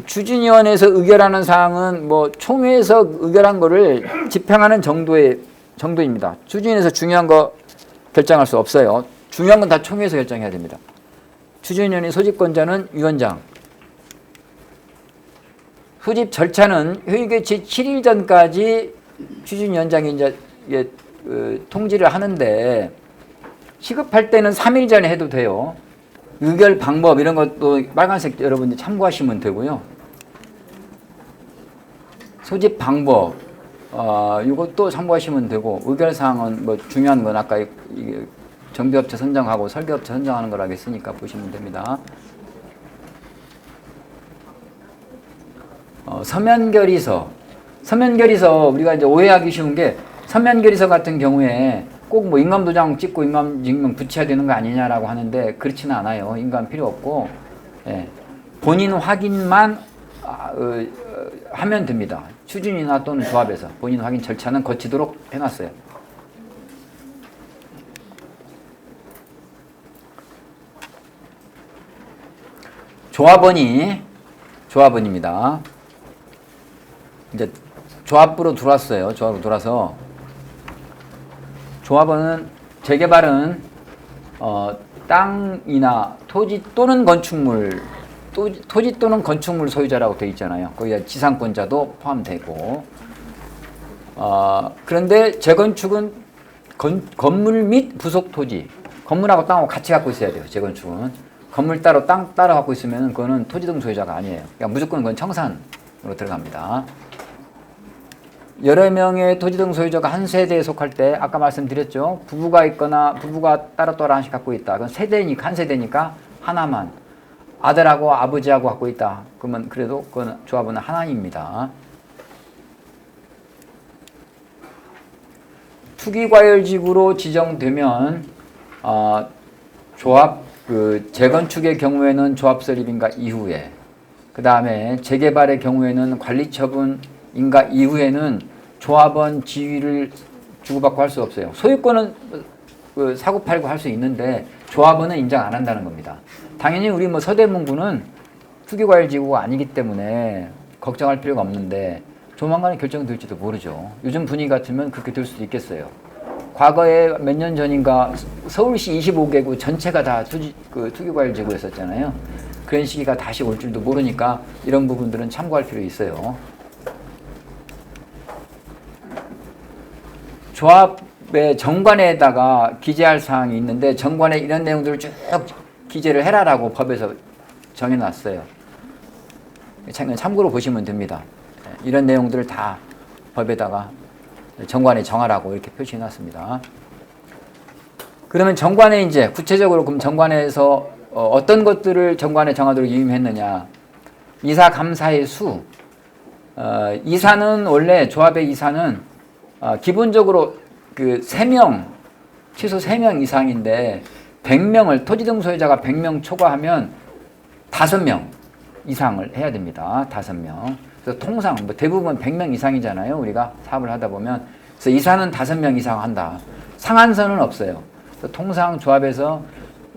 추진위원회에서 의결하는 사항은 뭐 총회에서 의결한 거를 집행하는 정도입니다. 추진위원회에서 중요한 거 결정할 수 없어요. 중요한 건 다 총회에서 결정해야 됩니다. 추진위원회 소집권자는 위원장. 소집 절차는 회의 개최 7일 전까지 추진위원장이 이제 통지를 하는데 시급할 때는 3일 전에 해도 돼요. 의결 방법 이런 것도 빨간색 여러분들 참고하시면 되고요. 소집 방법 이것도 참고하시면 되고 의결 사항은 뭐 중요한 건 아까 정비업체 선정하고 설계업체 선정하는 거라 했으니까 보시면 됩니다. 서면결의서 우리가 이제 오해하기 쉬운 게 서면결의서 같은 경우에 꼭 뭐 인감도장 찍고 인감증명 붙여야 되는 거 아니냐라고 하는데 그렇지는 않아요. 인감 필요 없고 본인 확인만 하면 됩니다. 추진이나 또는 조합에서 본인 확인 절차는 거치도록 해놨어요. 조합원입니다. 이제 조합부로 들어왔어요. 조합으로 들어와서 조합원은 재개발은 땅이나 토지 또는 건축물 소유자라고 되어 있잖아요. 거기에 지상권자도 포함되고 그런데 재건축은 건물 및 부속 토지 건물하고 땅하고 같이 갖고 있어야 돼요. 재건축은 건물 따로 땅 따로 갖고 있으면 그거는 토지 등 소유자가 아니에요. 그러니까 무조건 그건 청산으로 들어갑니다. 여러 명의 토지 등 소유자가 한 세대에 속할 때 아까 말씀드렸죠. 부부가 있거나 부부가 따로따로 하나씩 갖고 있다. 그건 세대니까 한 세대니까 하나만. 아들하고 아버지하고 갖고 있다. 그러면 그래도 그건 조합은 하나입니다. 투기과열지구로 지정되면 조합 재건축의 경우에는 조합 설립인가 이후에 그 다음에 재개발의 경우에는 관리처분 인가 이후에는 조합원 지위를 주고받고 할 수 없어요. 소유권은 사고팔고 할 수 있는데 조합원은 인정 안 한다는 겁니다. 당연히 우리 뭐 서대문구는 투기과열지구가 아니기 때문에 걱정할 필요가 없는데 조만간에 결정될지도 모르죠. 요즘 분위기 같으면 그렇게 될 수도 있겠어요. 과거에 몇 년 전인가 서울시 25개구 전체가 다 투기과열지구였었잖아요. 그런 시기가 다시 올 줄도 모르니까 이런 부분들은 참고할 필요 있어요. 조합의 정관에다가 기재할 사항이 있는데 정관에 이런 내용들을 쭉 기재를 해라라고 법에서 정해놨어요. 참고로 보시면 됩니다. 이런 내용들을 다 법에다가 정관에 정하라고 이렇게 표시해놨습니다. 그러면 정관에 이제 구체적으로 그럼 정관에서 어떤 것들을 정관에 정하도록 유임했느냐? 이사 감사의 수. 이사는 원래 조합의 이사는 기본적으로 그 3명, 최소 3명 이상인데 100명을 토지 등 소유자가 100명 초과하면 5명 이상을 해야 됩니다. 5명. 그래서 통상 뭐 대부분 100명 이상이잖아요. 우리가 사업을 하다 보면. 그래서 이사는 5명 이상 한다. 상한선은 없어요. 통상 조합에서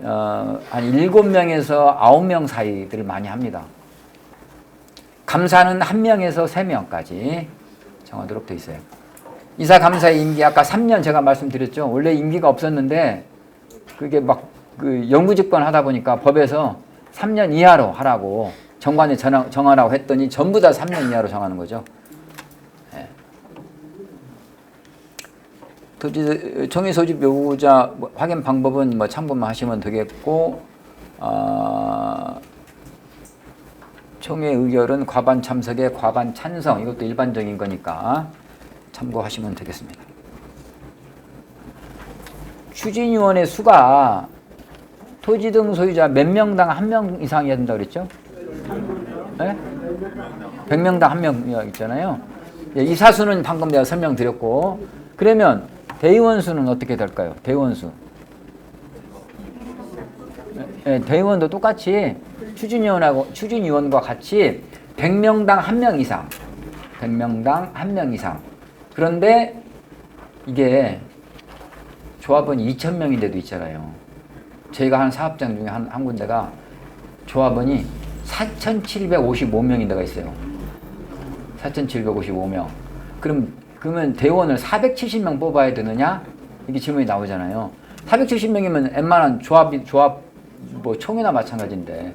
한 7명에서 9명 사이들을 많이 합니다. 감사는 1명에서 3명까지 정하도록 되어 있어요. 이사 감사의 임기 아까 3년 제가 말씀드렸죠. 원래 임기가 없었는데 그게 막 그 영구집권 하다 보니까 법에서 3년 이하로 하라고 정관에 정하라고 했더니 전부 다 3년 이하로 정하는 거죠. 토지 총회 소집 요구자 확인 방법은 뭐 참고만 하시면 되겠고, 총회 의결은 과반 참석에 과반 찬성, 이것도 일반적인 거니까 참고하시면 되겠습니다. 추진위원의 수가 토지 등 소유자 몇 명당 1명 이상이어야 된다고 그랬죠? 네? 100명당 1명 있잖아요. 이사수는 방금 내가 설명드렸고, 그러면 대의원 수는 어떻게 될까요? 대의원 수. 네, 대의원도 똑같이 추진위원과 같이 100명당 1명 이상. 100명당 1명 이상. 그런데 이게 조합원 2,000명인데도 있잖아요. 저희가 한 사업장 중에 한 군데가 조합원이 4,755명인 데가 있어요. 4,755명. 그러면 대원을 470명 뽑아야 되느냐? 이게 질문이 나오잖아요. 470명이면 웬만한 조합 뭐 총회나 마찬가지인데,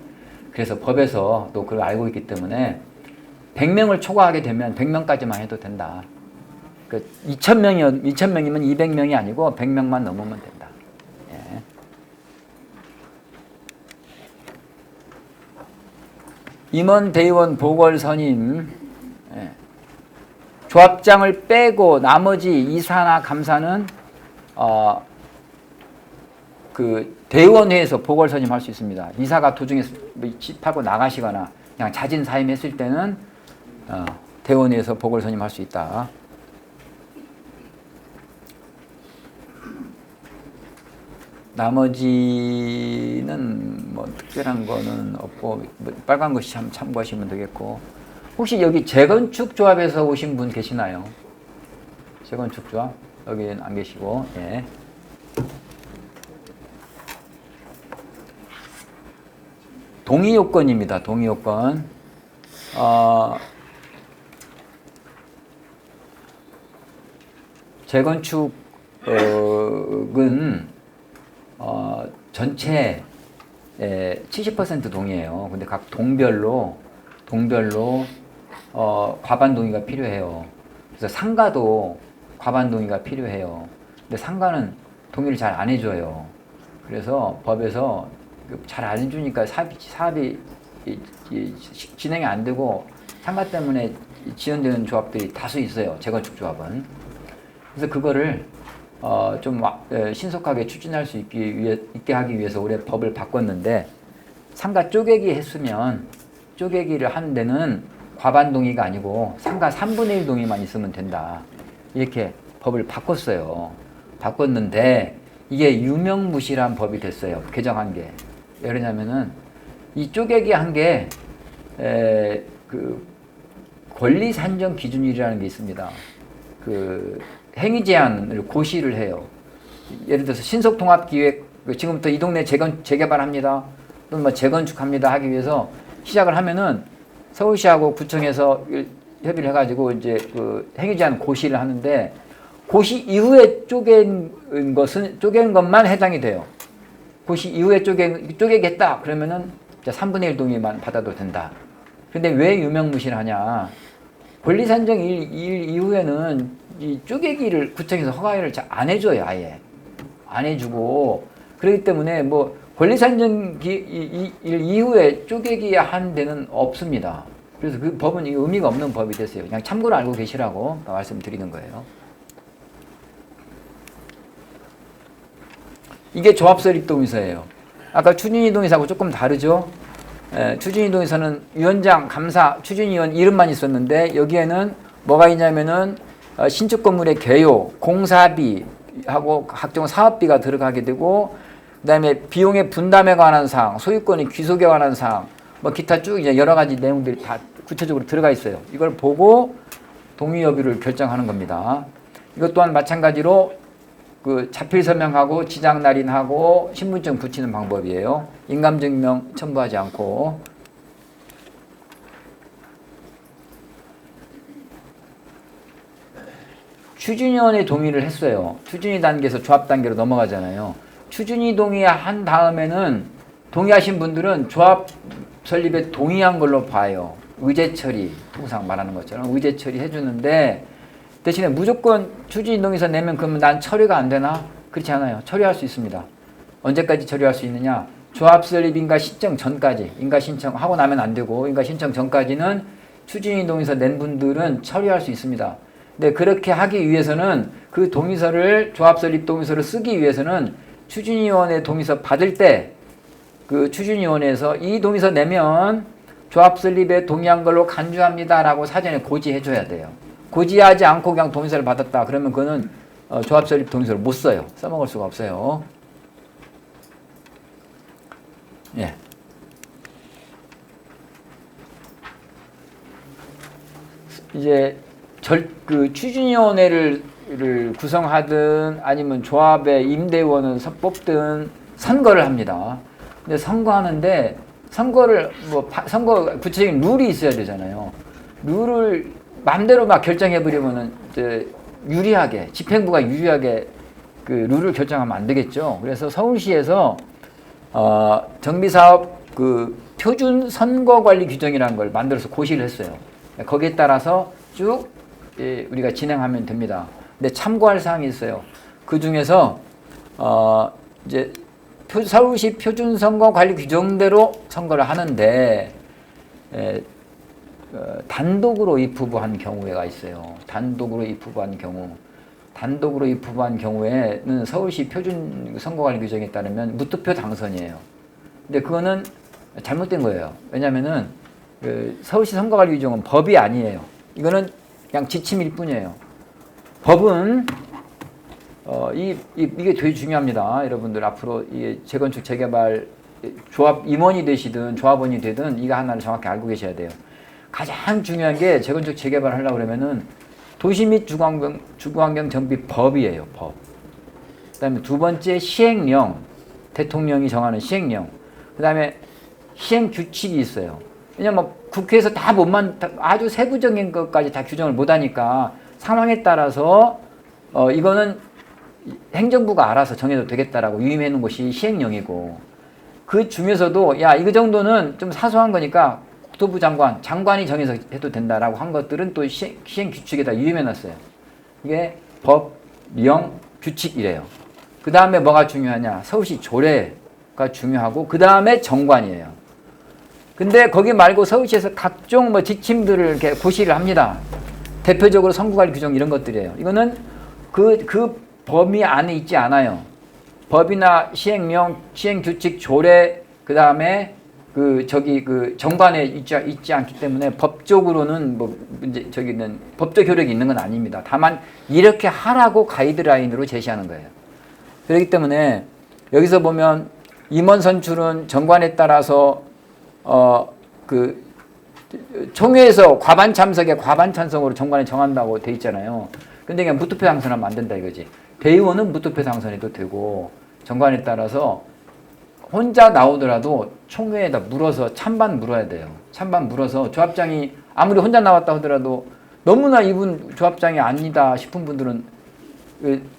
그래서 법에서도 그걸 알고 있기 때문에 100명을 초과하게 되면 100명까지만 해도 된다. 2,000명이면 200명이 아니고 100명만 넘으면 된다. 예. 임원 대의원 보궐선임. 예. 조합장을 빼고 나머지 이사나 감사는 그 대의원회에서 보궐선임할 수 있습니다. 이사가 도중에 집하고 나가시거나 그냥 자진 사임했을 때는 대의원회에서 보궐선임할 수 있다. 나머지는 뭐 특별한 거는 없고 빨간 것이 참고하시면 되겠고, 혹시 여기 재건축 조합에서 오신 분 계시나요? 재건축 조합? 여기는 안 계시고, 예. 동의 요건입니다. 동의 요건. 재건축은 전체 70% 동의해요. 근데 각 동별로 과반 동의가 필요해요. 그래서 상가도 과반 동의가 필요해요. 근데 상가는 동의를 잘 안 해줘요. 그래서 법에서 잘 안 해주니까 사업이 진행이 안 되고 상가 때문에 지연되는 조합들이 다수 있어요. 재건축 조합은. 그래서 그거를 좀 신속하게 추진할 수 있게 하기 위해서 올해 법을 바꿨는데, 상가 쪼개기 했으면 쪼개기를 하는 데는 과반 동의가 아니고 상가 3분의 1 동의만 있으면 된다. 이렇게 법을 바꿨어요. 바꿨는데 이게 유명무실한 법이 됐어요. 개정한 게. 왜 그러냐면은 이 쪼개기 한 게 그 권리 산정 기준이라는 게 있습니다. 그 행위 제한을 고시를 해요. 예를 들어서 신속통합기획, 지금부터 이 동네 재개발합니다. 또는 뭐 재건축합니다 하기 위해서 시작을 하면은 서울시하고 구청에서 협의를 해가지고 이제 그 행위 제한 고시를 하는데, 고시 이후에 쪼갠 것만 해당이 돼요. 고시 이후에 쪼개겠다 그러면은 3분의 1 동의만 받아도 된다. 근데 왜 유명무실하냐? 권리산정 일 이후에는 이 쪼개기를 구청에서 허가를 잘 안 해줘요. 아예 안 해주고, 그렇기 때문에 뭐 권리상정 이후에 쪼개기 한 데는 없습니다. 그래서 그 법은 의미가 없는 법이 됐어요. 그냥 참고로 알고 계시라고 말씀드리는 거예요. 이게 조합설립동의서예요. 아까 추진이동의서하고 조금 다르죠. 추진이동의서는 위원장, 감사, 추진위원 이름만 있었는데 여기에는 뭐가 있냐면은 신축 건물의 개요, 공사비하고 각종 사업비가 들어가게 되고, 그다음에 비용의 분담에 관한 사항, 소유권의 귀속에 관한 사항, 뭐 기타 쭉 이제 여러 가지 내용들이 다 구체적으로 들어가 있어요. 이걸 보고 동의 여부를 결정하는 겁니다. 이것 또한 마찬가지로 그 자필 서명하고 지장 날인하고 신분증 붙이는 방법이에요. 인감증명 첨부하지 않고. 추진위원회 동의를 했어요. 추진위 단계에서 조합 단계로 넘어가잖아요. 추진위 동의한 다음에는 동의하신 분들은 조합 설립에 동의한 걸로 봐요. 의제 처리, 통상 말하는 것처럼 의제 처리 해주는데, 대신에 무조건 추진위 동의서 내면 그러면 난 처리가 안 되나? 그렇지 않아요. 처리할 수 있습니다. 언제까지 처리할 수 있느냐? 조합 설립 인가 신청 전까지. 인가 신청하고 나면 안 되고, 인가 신청 전까지는 추진위 동의서 낸 분들은 처리할 수 있습니다. 근데 그렇게 하기 위해서는 그 동의서를, 조합 설립 동의서를 쓰기 위해서는 추진위원회 동의서 받을 때 그 추진위원회에서 이 동의서 내면 조합 설립에 동의한 걸로 간주합니다라고 사전에 고지해 줘야 돼요. 고지하지 않고 그냥 동의서를 받았다 그러면 그거는 조합 설립 동의서를 못 써요. 써먹을 수가 없어요. 예. 이제 그 추진위원회를 구성하든 아니면 조합의 임대원을 뽑든 선거를 합니다. 근데 선거하는데 선거 구체적인 룰이 있어야 되잖아요. 룰을 마음대로 막 결정해 버리면은 이제 유리하게, 집행부가 유리하게 그 룰을 결정하면 안 되겠죠. 그래서 서울시에서 정비사업 그 표준 선거관리 규정이라는 걸 만들어서 고시를 했어요. 거기에 따라서 쭉 우리가 진행하면 됩니다. 근데 참고할 사항이 있어요. 그 중에서 이제 서울시 표준 선거관리 규정대로 선거를 하는데 단독으로 입후보한 경우가 있어요. 단독으로 입후보한 경우에는 서울시 표준 선거관리 규정에 따르면 무투표 당선이에요. 근데 그거는 잘못된 거예요. 왜냐면은 그 서울시 선거관리 규정은 법이 아니에요. 이거는 그냥 지침일 뿐이에요. 법은 이게 되게 중요합니다. 여러분들 앞으로 이 재건축 재개발 조합 임원이 되시든 조합원이 되든 이거 하나를 정확히 알고 계셔야 돼요. 가장 중요한 게 재건축 재개발을 하려고 그러면은 도시 및 주거환경 정비법이에요. 법. 그다음에 두 번째 시행령, 대통령이 정하는 시행령. 그다음에 시행 규칙이 있어요. 왜냐면 국회에서 아주 세부적인 것까지 다 규정을 못 하니까 상황에 따라서 이거는 행정부가 알아서 정해도 되겠다라고 위임해 놓은 것이 시행령이고, 그 중에서도 야 이거 정도는 좀 사소한 거니까 국토부 장관이 정해서 해도 된다라고 한 것들은 또 시행 규칙에다 위임해 놨어요. 이게 법, 령, 규칙이래요. 그 다음에 뭐가 중요하냐? 서울시 조례가 중요하고 그 다음에 정관이에요. 근데 거기 말고 서울시에서 각종 지침들을 이렇게 고시를 합니다. 대표적으로 선거관리 규정 이런 것들이에요. 이거는 그 범위 안에 있지 않아요. 법이나 시행령, 시행규칙, 조례, 그 다음에 그 정관에 있지 않기 때문에 법적으로는 법적 효력이 있는 건 아닙니다. 다만 이렇게 하라고 가이드라인으로 제시하는 거예요. 그렇기 때문에 여기서 보면 임원 선출은 정관에 따라서 총회에서 과반 참석에 과반 찬성으로 정관에 정한다고 돼 있잖아요. 근데 그냥 무투표 당선하면 안 된다 이거지. 대의원은 무투표 당선해도 되고 정관에 따라서 혼자 나오더라도 총회에다 물어서 찬반 물어야 돼요. 찬반 물어서 조합장이 아무리 혼자 나왔다 하더라도 너무나 이분 조합장이 아니다 싶은 분들은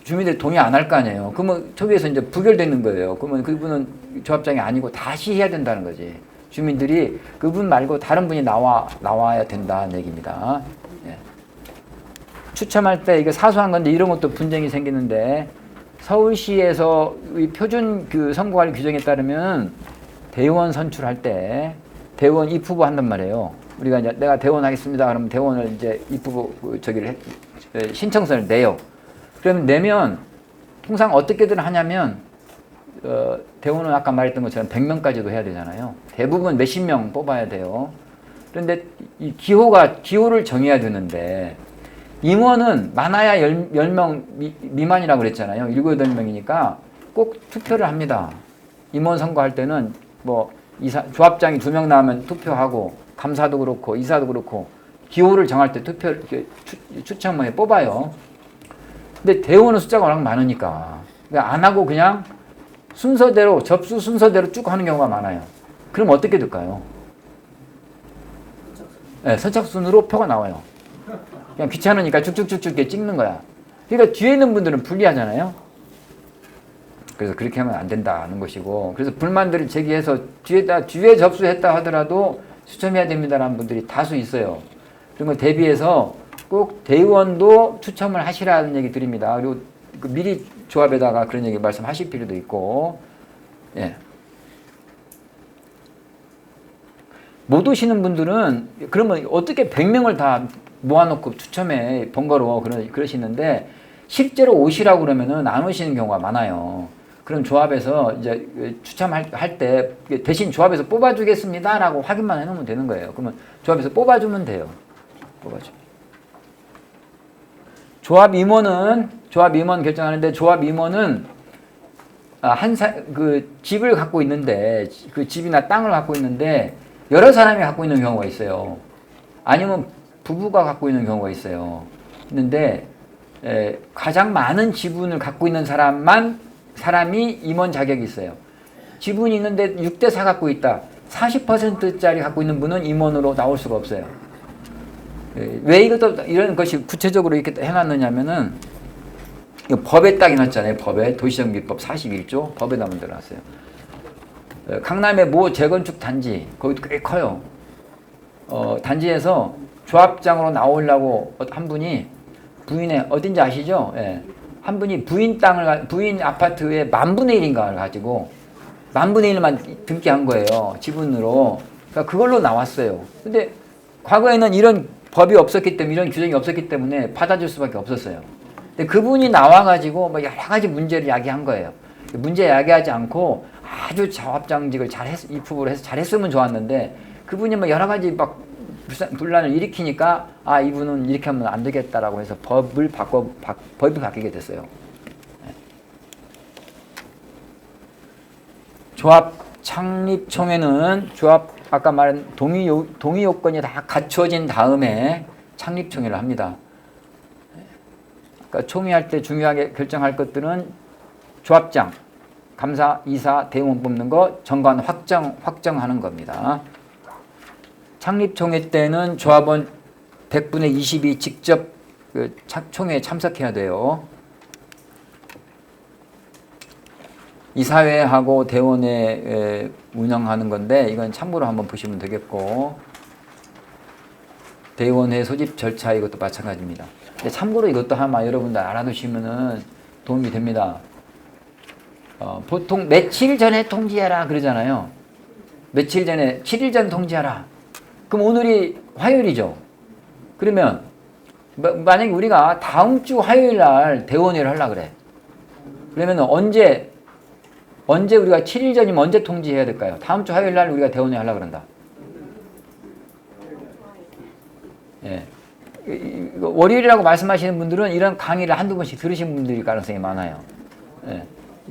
주민들이 동의 안 할 거 아니에요. 그러면 총회에서 이제 부결되는 거예요. 그러면 그분은 조합장이 아니고 다시 해야 된다는 거지. 주민들이 그분 말고 다른 분이 나와야 된다는 얘기입니다. 예. 추첨할 때 이게 사소한 건데 이런 것도 분쟁이 생기는데 서울시에서 이 표준 그 선거관리 규정에 따르면 대의원 선출할 때 대의원 입후보 한단 말이에요. 우리가 이제 내가 대의원 하겠습니다. 그러면 대의원을 이제 입후보 신청서를 내요. 그러면 내면 통상 어떻게든 하냐면 대의원은 아까 말했던 것처럼 100명까지도 해야 되잖아요. 대부분 몇십 명 뽑아야 돼요. 그런데 이 기호를 정해야 되는데 임원은 많아야 10명 미만이라고 그랬잖아요. 7, 8명이니까 꼭 투표를 합니다. 임원 선거할 때는 뭐 조합장이 2명 나오면 투표하고 감사도 그렇고 이사도 그렇고 기호를 정할 때 추첨만에 뽑아요. 근데 대의원은 숫자가 워낙 많으니까 안 하고 그냥 순서대로 접수 순서대로 쭉 하는 경우가 많아요. 그럼 어떻게 될까요? 네, 선착순으로 표가 나와요. 그냥 귀찮으니까 쭉쭉쭉쭉 이렇게 찍는 거야. 그러니까 뒤에 있는 분들은 불리하잖아요. 그래서 그렇게 하면 안 된다는 것이고, 그래서 불만들을 제기해서 뒤에 접수했다 하더라도 추첨해야 됩니다라는 분들이 다수 있어요. 그런 걸 대비해서 꼭 대의원도 추첨을 하시라는 얘기 드립니다. 그리고 그 미리 조합에다가 그런 얘기 말씀하실 필요도 있고, 예. 못 오시는 분들은 그러면 어떻게 100명을 다 모아놓고 추첨해 번거로워 그러시는데 실제로 오시라고 그러면은 안 오시는 경우가 많아요. 그럼 조합에서 이제 추첨할 때 대신 조합에서 뽑아주겠습니다라고 확인만 해놓으면 되는 거예요. 그러면 조합에서 뽑아주면 돼요. 조합 임원 결정하는데 조합 임원은 집을 갖고 있는데 그 집이나 땅을 갖고 있는데 여러 사람이 갖고 있는 경우가 있어요. 아니면 부부가 갖고 있는 경우가 있어요. 있는데 가장 많은 지분을 갖고 있는 사람이 임원 자격이 있어요. 지분이 있는데 6대4 갖고 있다. 40%짜리 갖고 있는 분은 임원으로 나올 수가 없어요. 왜 이런 것이 구체적으로 이렇게 해놨느냐면은 법에 딱 해놨잖아요. 법에 도시정비법 41조 법에다 만들어놨어요. 강남의 모 재건축 단지 거기도 꽤 커요. 단지에서 조합장으로 나오려고 한 분이 부인의 어딘지 아시죠? 예. 한 분이 부인 아파트의 10,000분의 1인가를 가지고 10,000분의 1만 등기한 거예요. 지분으로. 그러니까 그걸로 나왔어요. 근데 과거에는 이런 법이 없었기 때문에 이런 규정이 없었기 때문에 받아줄 수밖에 없었어요. 근데 그분이 나와가지고 뭐 여러 가지 문제를 야기한 거예요. 문제 야기하지 않고 아주 조합장직을 입후보를 해서 잘했으면 좋았는데 그분이 뭐 여러 가지 막 분란을 일으키니까 이분은 이렇게 하면 안 되겠다라고 해서 법이 바뀌게 됐어요. 조합 창립총회는 아까 말한 동의 요건이 다 갖춰진 다음에 창립총회를 합니다. 그러니까 총회할 때 중요하게 결정할 것들은 조합장, 감사, 이사, 대의원 뽑는 거, 정관 확정하는 겁니다. 창립총회 때는 조합원 100분의 20이 직접 총회에 참석해야 돼요. 이사회하고 대의원회 운영하는 건데 이건 참고로 한번 보시면 되겠고 대의원회 소집 절차 이것도 마찬가지입니다. 근데 참고로 이것도 아마 여러분들 알아두시면 도움이 됩니다. 보통 며칠 전에 통지해라 그러잖아요. 며칠 전에 7일 전 통지하라. 그럼 오늘이 화요일이죠. 그러면 만약에 우리가 다음 주 화요일 날 대의원회를 하려고 그래. 그러면 언제 우리가 7일 전이면 언제 통지해야 될까요? 다음 주 화요일 날 우리가 대의원회 하려고 그런다. 예. 월요일이라고 말씀하시는 분들은 이런 강의를 한두 번씩 들으신 분들일 가능성이 많아요.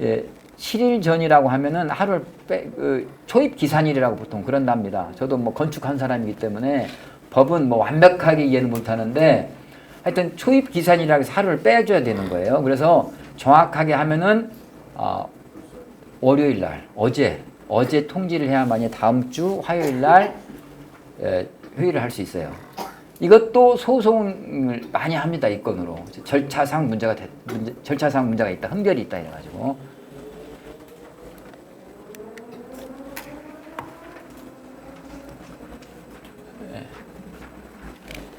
예. 7일 전이라고 하면은 하루를 초입 기산일이라고 보통 그런답니다. 저도 뭐 건축한 사람이기 때문에 법은 뭐 완벽하게 이해는 못하는데 하여튼 초입 기산이라고 해서 하루를 빼줘야 되는 거예요. 그래서 정확하게 하면은 월요일 날 어제 통지를 해야만이 다음 주 화요일 날 회의를 할 수 있어요. 이것도 소송을 많이 합니다. 이 건으로 절차상 문제가 있다, 흠결이 있다 이래가지고.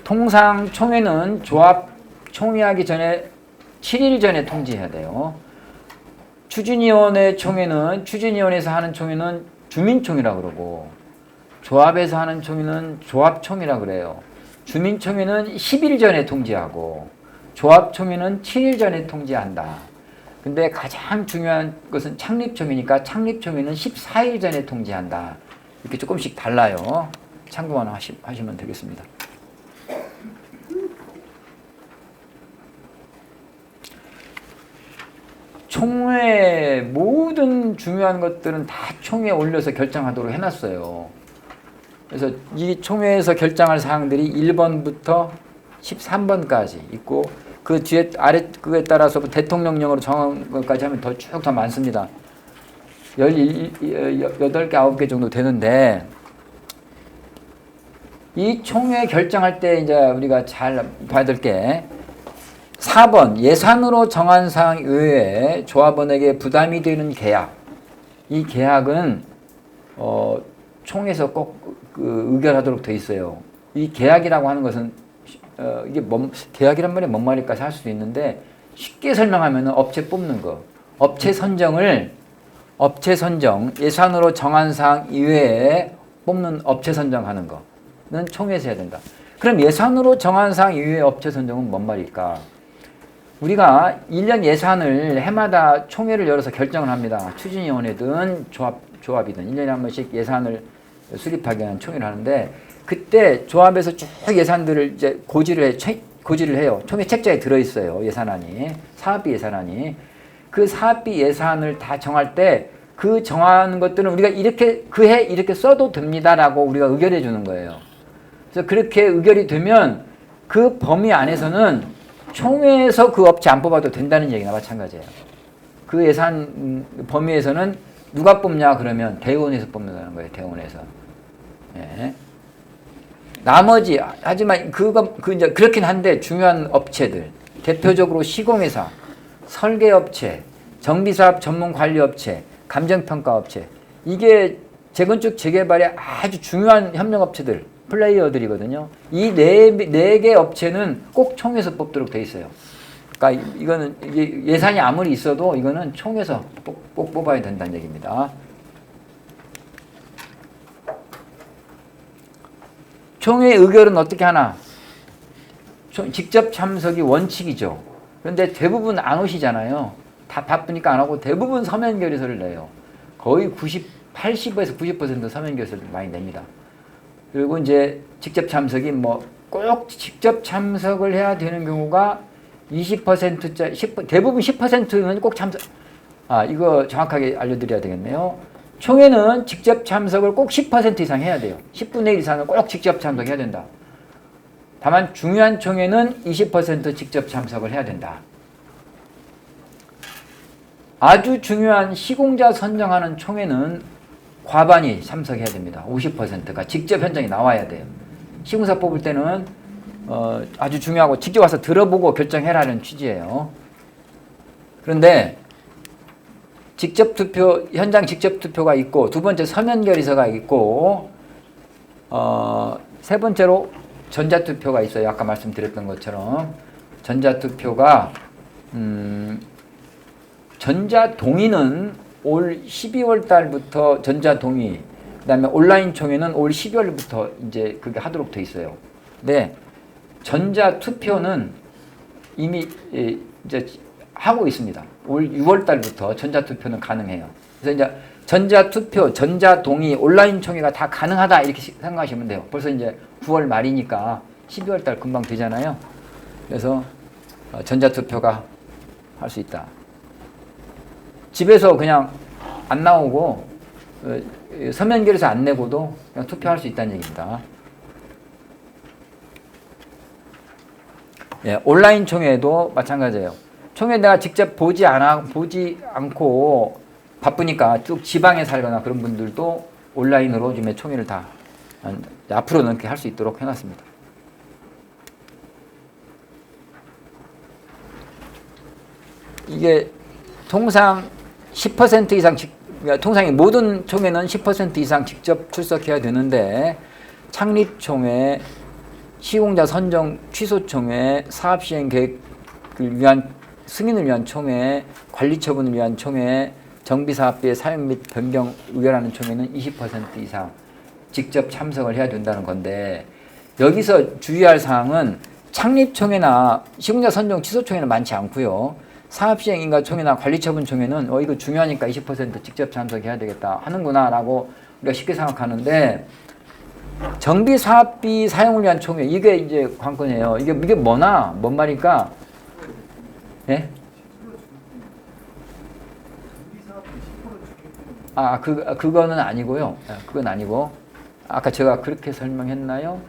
통상 총회는 조합 총회하기 전에 7일 전에 통지해야 돼요. 추진위원회 총회는 추진위원회에서 하는 총회는 주민총회라고 그러고 조합에서 하는 총회는 조합총회라고 그래요. 주민총회는 10일 전에 통지하고 조합총회는 7일 전에 통지한다. 근데 가장 중요한 것은 창립총회니까 창립총회는 14일 전에 통지한다. 이렇게 조금씩 달라요. 참고만 하시면 되겠습니다. 총회 모든 중요한 것들은 다 총회에 올려서 결정하도록 해놨어요. 그래서 이 총회에서 결정할 사항들이 1번부터 13번까지 있고 그 뒤에 아래 그에 따라서 대통령령으로 정한 것까지 하면 더 많습니다. 8개, 9개 정도 되는데 이 총회 결정할 때 이제 우리가 잘 봐야 될 게 4번 예산으로 정한 사항 이외에 조합원에게 부담이 되는 계약. 이 계약은 총회에서 꼭 의결하도록 돼 있어요. 이 계약이라고 하는 것은 이게 계약이란 말이 뭔 말일까 할 수도 있는데 쉽게 설명하면 업체 뽑는 거. 업체 선정 예산으로 정한 사항 이외에 뽑는 업체 선정하는 거는 총회에서 해야 된다. 그럼 예산으로 정한 사항 이외의 업체 선정은 뭔 말일까? 우리가 1년 예산을 해마다 총회를 열어서 결정을 합니다. 추진위원회든 조합이든 1년에 한 번씩 예산을 수립하기 위한 총회를 하는데 그때 조합에서 쭉 예산들을 이제 고지를 해요. 총회 책자에 들어있어요. 예산안이. 사업비 예산안이. 그 사업비 예산을 다 정할 때 그 정하는 것들은 우리가 이렇게 그 해 이렇게 써도 됩니다라고 우리가 의결해 주는 거예요. 그래서 그렇게 의결이 되면 그 범위 안에서는 총회에서 그 업체 안 뽑아도 된다는 얘기나 마찬가지예요. 그 예산 범위에서는 누가 뽑냐 그러면 대의원에서 뽑는다는 거예요. 대의원에서. 예. 나머지 하지만 이제 그렇긴 한데 중요한 업체들 대표적으로 시공회사, 설계업체, 정비사업 전문관리업체, 감정평가업체 이게 재건축 재개발의 아주 중요한 협력업체들 플레이어들이거든요. 이 네 개 업체는 꼭 총회에서 뽑도록 돼 있어요. 그러니까 이거는 예산이 아무리 있어도 이거는 총회에서 꼭 뽑아야 된다는 얘기입니다. 총회 의결은 어떻게 하나? 직접 참석이 원칙이죠. 그런데 대부분 안 오시잖아요. 다 바쁘니까 안 하고 대부분 서면 결의서를 내요. 거의 80에서 90% 서면 결의서를 많이 냅니다. 그리고 이제 직접 참석이 꼭 직접 참석을 해야 되는 경우가 20%짜리, 대부분 10%는 꼭 참석. 이거 정확하게 알려드려야 되겠네요. 총회는 직접 참석을 꼭 10% 이상 해야 돼요. 10분의 1 이상은 꼭 직접 참석해야 된다. 다만 중요한 총회는 20% 직접 참석을 해야 된다. 아주 중요한 시공자 선정하는 총회는 과반이 참석해야 됩니다. 50%가 직접 현장에 나와야 돼요. 시공사 뽑을 때는 아주 중요하고 직접 와서 들어보고 결정해라는 취지예요. 그런데 직접 투표, 현장 직접 투표가 있고 두 번째 서면 결의서가 있고 세 번째로 전자투표가 있어요. 아까 말씀드렸던 것처럼 전자투표가 전자동의는 올 12월 달부터 전자동의, 그 다음에 온라인 총회는 올 12월부터 이제 그게 하도록 돼 있어요. 근데 전자투표는 이미 이제 하고 있습니다. 올 6월 달부터 전자투표는 가능해요. 그래서 이제 전자투표, 전자동의, 온라인 총회가 다 가능하다 이렇게 생각하시면 돼요. 벌써 이제 9월 말이니까 12월 달 금방 되잖아요. 그래서 전자투표가 할 수 있다. 집에서 그냥 안 나오고 서면결에서 안 내고도 그냥 투표할 수 있다는 얘기입니다. 예, 온라인 총회도 마찬가지예요. 총회 내가 직접 보지 않고 바쁘니까 쭉 지방에 살거나 그런 분들도 온라인으로 요즘에 총회를 다 앞으로는 그렇게 할 수 있도록 해놨습니다. 이게 통상 10% 이상 통상 모든 총회는 10% 이상 직접 출석해야 되는데 창립총회 시공자 선정 취소총회, 사업시행 계획을 위한 승인을 위한 총회, 관리처분을 위한 총회, 정비사업비의 사용 및 변경 의결하는 총회는 20% 이상 직접 참석을 해야 된다는 건데, 여기서 주의할 사항은 창립총회나 시공자 선정 취소총회는 많지 않고요. 사업시행인가총회나 관리처분총회는 이거 중요하니까 20% 직접 참석해야 되겠다 하는구나 라고 우리가 쉽게 생각하는데, 정비사업비 사용을 위한 총회, 이게 이제 관건이에요. 이게 뭔 말일까? 예? 그거는 아니고요. 그건 아니고. 아까 제가 그렇게 설명했나요?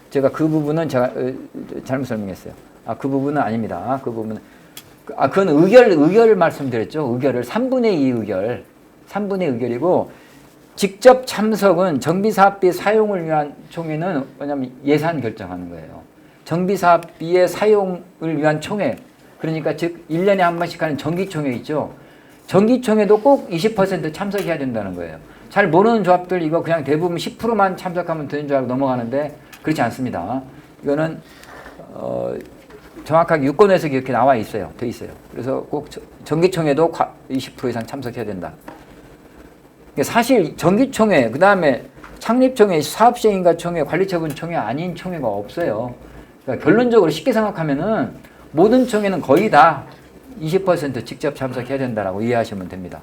제가 그 부분은 잘못 설명했어요. 그 부분은 아닙니다. 그 부분은. 그건 의결 말씀드렸죠. 의결을. 3분의 2 의결. 3분의 의결이고, 직접 참석은 정비사업비 사용을 위한 총회는 뭐냐면 예산 결정하는 거예요. 정비사업비의 사용을 위한 총회. 그러니까 즉 1년에 한 번씩 하는 정기총회 있죠. 정기총회도 꼭 20% 참석해야 된다는 거예요. 잘 모르는 조합들 이거 그냥 대부분 10%만 참석하면 되는 줄 알고 넘어가는데 그렇지 않습니다. 이거는 정확하게 유권에서 이렇게 나와 있어요. 돼 있어요. 그래서 꼭 정기총회도 20% 이상 참석해야 된다. 사실 정기총회, 그 다음에 창립총회, 사업시행인가총회, 관리처분총회 아닌 총회가 없어요. 그러니까 결론적으로 쉽게 생각하면은 모든 총회는 거의 다 20% 직접 참석해야 된다라고 이해하시면 됩니다.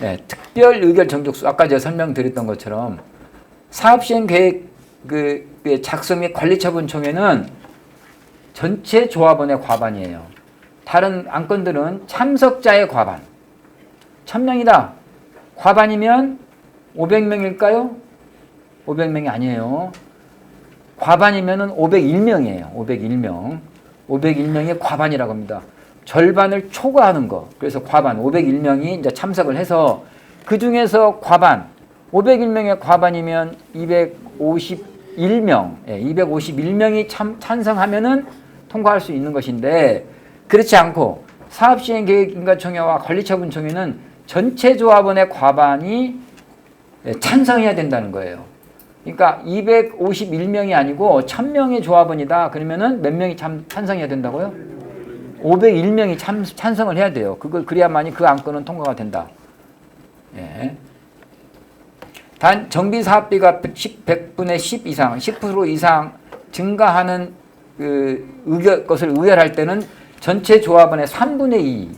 네, 특별 의결 정족수, 아까 제가 설명드렸던 것처럼 사업시행 계획 작성 및 관리처분 총회는 전체 조합원의 과반이에요. 다른 안건들은 참석자의 과반. 1000명이다. 과반이면 500명일까요? 500명이 아니에요. 과반이면은 501명이에요. 501명. 501명이 과반이라고 합니다. 절반을 초과하는 거. 그래서 과반 501명이 이제 참석을 해서 그 중에서 과반 501명의 과반이면 251명. 251명이 찬성하면은 통과할 수 있는 것인데, 그렇지 않고 사업시행계획인가총회와 관리처분총회는 전체 조합원의 과반이 찬성해야 된다는 거예요. 그러니까 251명이 아니고 1000명의 조합원이다. 그러면은 몇 명이 찬성해야 된다고요? 501명이 찬성을 해야 돼요. 그래야만이 그 안건은 통과가 된다. 예. 단 정비사업비가 100분의 10 이상, 10% 이상 증가하는 것을 의결할 때는 전체 조합원의 3분의 2.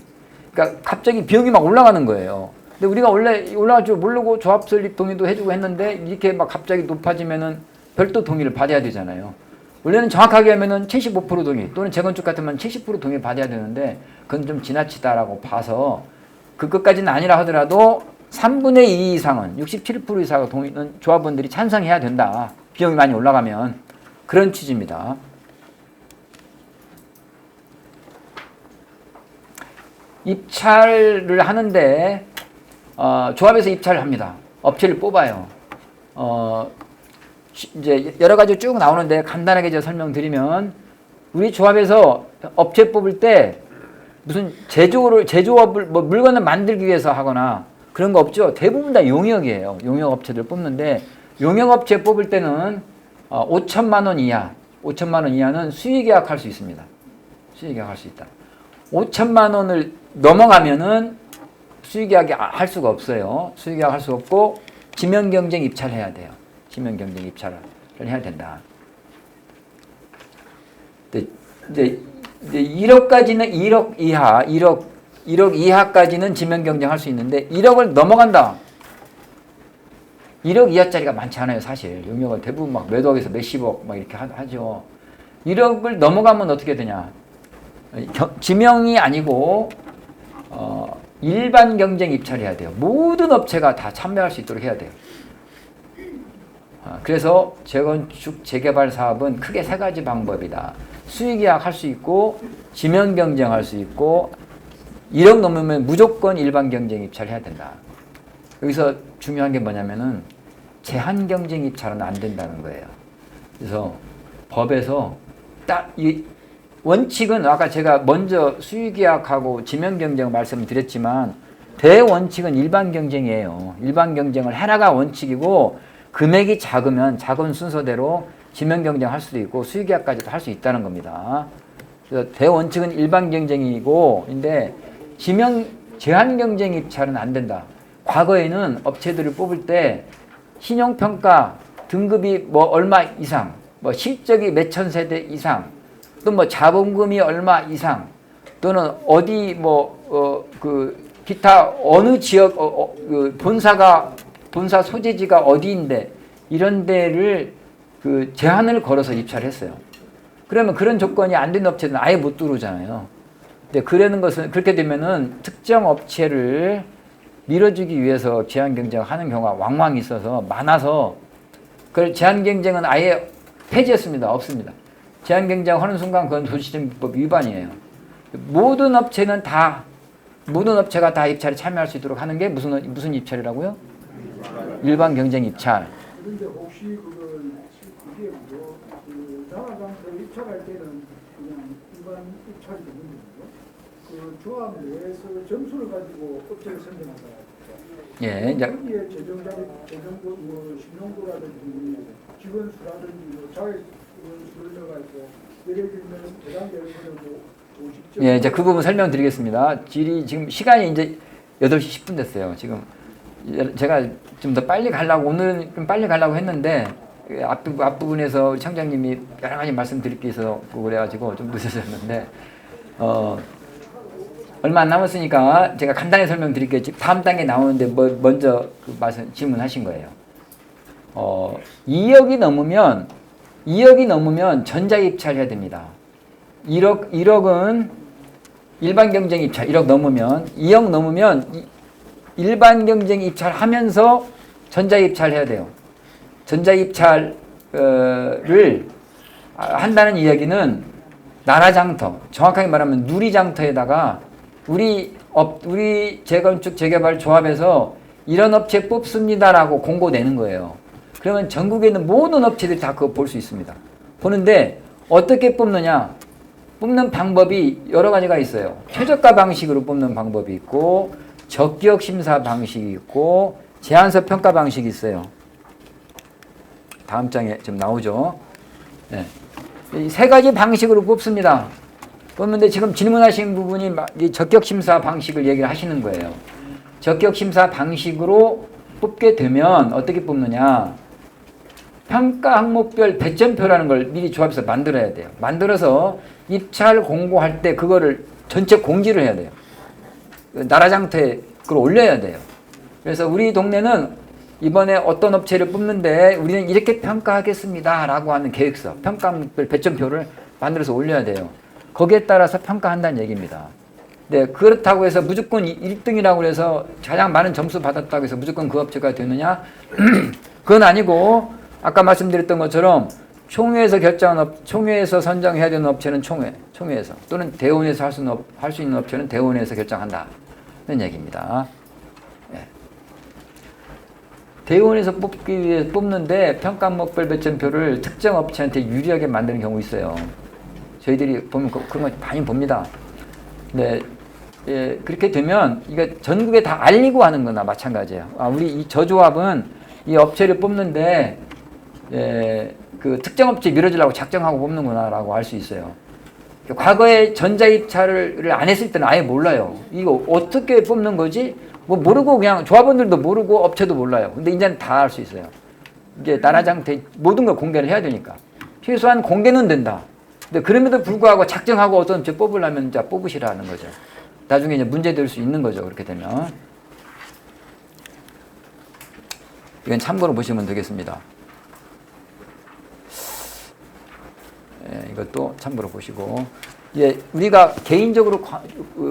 그러니까 갑자기 비용이 막 올라가는 거예요. 근데 우리가 원래 올라갈 줄 모르고 조합 설립 동의도 해주고 했는데 이렇게 막 갑자기 높아지면은 별도 동의를 받아야 되잖아요. 원래는 정확하게 하면은 75% 동의 또는 재건축 같으면 70% 동의 받아야 되는데 그건 좀 지나치다라고 봐서 그것까지는 아니라 하더라도 3분의 2 이상은 67% 이상의 동의는 조합원들이 찬성해야 된다. 비용이 많이 올라가면. 그런 취지입니다. 입찰을 하는데 조합에서 입찰을 합니다. 업체를 뽑아요. 이제 여러 가지 쭉 나오는데 간단하게 제가 설명드리면, 우리 조합에서 업체 뽑을 때 무슨 제조업을 물건을 만들기 위해서 하거나 그런 거 없죠. 대부분 다 용역이에요. 용역 업체들 뽑는데, 용역 업체 뽑을 때는 5천만 원 이하, 5천만 원 이하는 수의계약 할 수 있습니다. 수의계약 할 수 있다. 5천만 원을 넘어가면은 수의계약이 할 수가 없어요. 수의계약 할 수 없고 지명경쟁 입찰해야 돼요. 지명경쟁 입찰을 해야 된다. 이제 1억까지는 1억 이하, 1억 이하까지는 지명경쟁 할 수 있는데 1억을 넘어간다. 1억 이하짜리가 많지 않아요, 사실. 용역은 대부분 막 몇억에서 몇십억 막 이렇게 하죠. 1억을 넘어가면 어떻게 되냐? 지명이 아니고 일반 경쟁 입찰해야 돼요. 모든 업체가 다 참여할 수 있도록 해야 돼요. 그래서 재건축 재개발 사업은 크게 세 가지 방법이다. 수의계약 할 수 있고 지명 경쟁할 수 있고 1억 넘으면 무조건 일반 경쟁 입찰해야 된다. 여기서 중요한 게 뭐냐면은 제한 경쟁 입찰은 안 된다는 거예요. 그래서 법에서 딱 이 원칙은 아까 제가 먼저 수의계약하고 지명경쟁 말씀드렸지만 대원칙은 일반 경쟁이에요. 일반 경쟁을 해라가 원칙이고 금액이 작으면 작은 순서대로 지명 경쟁할 수도 있고 수의계약까지도 할 수 있다는 겁니다. 그래서 대원칙은 일반 경쟁이고, 근데 제한 경쟁 입찰은 안 된다. 과거에는 업체들을 뽑을 때 신용평가 등급이 뭐 얼마 이상, 뭐 실적이 몇천 세대 이상, 또 뭐 자본금이 얼마 이상, 또는 어디 기타 어느 지역 본사 소재지가 어디인데 이런 데를 제한을 걸어서 입찰했어요. 그러면 그런 조건이 안 된 업체는 아예 못 들어오잖아요. 근데 그렇게 되면은 특정 업체를 밀어주기 위해서 제한 경쟁을 하는 경우가 왕왕 있어서 많아서 그 제한 경쟁은 아예 폐지했습니다. 없습니다. 제한 경쟁하는 순간 그건 도시정비법 위반이에요. 모든 업체가 다 입찰에 참여할 수 있도록 하는 게 무슨 입찰이라고요? 일반 경쟁 입찰. 그런데 혹시 그게 나라장터 입찰할 때는 그냥 일반 입찰이 되는 거죠? 그 조합 내에서 점수를 가지고 업체를 선정한다. 예, 이제 거기에 재정도 신용도라든지 직원 수라든지 자격 수를 넣어가지고 예를 들면 대단계에서는 50점. 예, 이제 그 부분 설명드리겠습니다. 지금 시간이 이제 8시 10분 됐어요. 지금 제가 좀 더 빨리 가려고, 오늘은 좀 빨리 가려고 했는데 앞부분에서 우리 청장님이 여러 가지 말씀드릴 게 있어서 그래가지고 좀 늦어졌는데 얼마 안 남았으니까 제가 간단히 설명드릴게요. 다음 단계 나오는데 먼저 질문하신 거예요. 2억이 넘으면 전자입찰해야 됩니다. 1억은 일반 경쟁 입찰, 1억 넘으면 2억 넘으면 일반 경쟁 입찰하면서 전자입찰해야 돼요. 전자입찰을 한다는 이야기는 나라장터, 정확하게 말하면 누리장터에다가 우리 재건축 재개발 조합에서 이런 업체 뽑습니다라고 공고 내는 거예요. 그러면 전국에 있는 모든 업체들이 다 그거 볼 수 있습니다. 보는데 어떻게 뽑느냐? 뽑는 방법이 여러 가지가 있어요. 최저가 방식으로 뽑는 방법이 있고, 적격 심사 방식이 있고, 제안서 평가 방식이 있어요. 다음 장에 좀 나오죠. 네. 이 세 가지 방식으로 뽑습니다. 뽑는데 지금 질문하신 부분이 적격 심사 방식을 얘기를 하시는 거예요. 적격 심사 방식으로 뽑게 되면 어떻게 뽑느냐? 평가 항목별 배점표라는 걸 미리 조합에서 만들어야 돼요. 만들어서 입찰 공고할 때 그거를 전체 공지를 해야 돼요. 나라장터에 그걸 올려야 돼요. 그래서 우리 동네는 이번에 어떤 업체를 뽑는데 우리는 이렇게 평가하겠습니다 라고 하는 계획서, 평가 항목별 배점표를 만들어서 올려야 돼요. 거기에 따라서 평가한다는 얘기입니다. 네, 그렇다고 해서 무조건 1등이라고 해서 가장 많은 점수 받았다고 해서 무조건 그 업체가 되느냐? 그건 아니고, 아까 말씀드렸던 것처럼 총회에서 선정해야 되는 업체는 총회에서, 또는 대원에서 할 수 있는 업체는 대원에서 결정한다는 얘기입니다. 네. 대원에서 뽑기 위해 뽑는데 평가 항목별 배점표를 특정 업체한테 유리하게 만드는 경우 있어요. 저희들이 보면 그런 거 많이 봅니다. 네, 예, 그렇게 되면 이게 전국에 다 알리고 하는 거나 마찬가지예요. 우리 저 조합은 이 업체를 뽑는데 그 특정 업체 밀어주려고 작정하고 뽑는구나라고 알 수 있어요. 과거에 전자입찰을 안 했을 때는 아예 몰라요. 이거 어떻게 뽑는 거지? 뭐 모르고 그냥 조합원들도 모르고 업체도 몰라요. 근데 이제는 다 알 수 있어요. 이제 나라장터 모든 걸 공개를 해야 되니까. 최소한 공개는 된다. 근데 그럼에도 불구하고 작정하고 어떤 업체 뽑으려면 이제 뽑으시라는 거죠. 나중에 이제 문제될 수 있는 거죠. 그렇게 되면. 이건 참고로 보시면 되겠습니다. 예, 이것도 참고로 보시고. 예, 우리가 개인적으로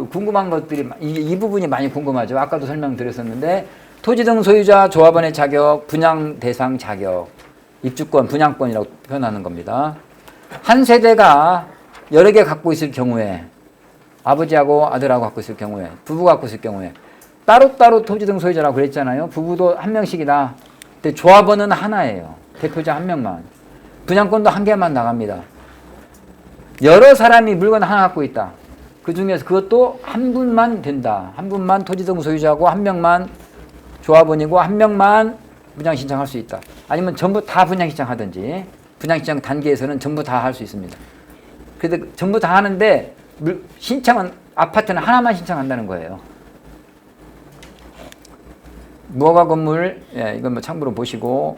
궁금한 것들이, 이 부분이 많이 궁금하죠. 아까도 설명드렸었는데, 토지 등 소유자 조합원의 자격, 분양 대상 자격, 입주권, 분양권이라고 표현하는 겁니다. 한 세대가 여러 개 갖고 있을 경우에, 아버지하고 아들하고 갖고 있을 경우에, 부부가 갖고 있을 경우에, 따로따로 토지 등 소유자라고 그랬잖아요. 부부도 한 명씩이다. 근데 조합원은 하나예요. 대표자 한 명만. 분양권도 한 개만 나갑니다. 여러 사람이 물건 하나 갖고 있다. 그 중에서 그것도 한 분만 된다. 한 분만 토지 등 소유자고, 한 명만 조합원이고, 한 명만 분양 신청할 수 있다. 아니면 전부 다 분양 신청하든지 분양 신청 단계에서는 전부 다 할 수 있습니다. 근데 전부 다 하는데 신청은 아파트는 하나만 신청한다는 거예요. 무허가 건물, 예, 이건 뭐 참고로 보시고,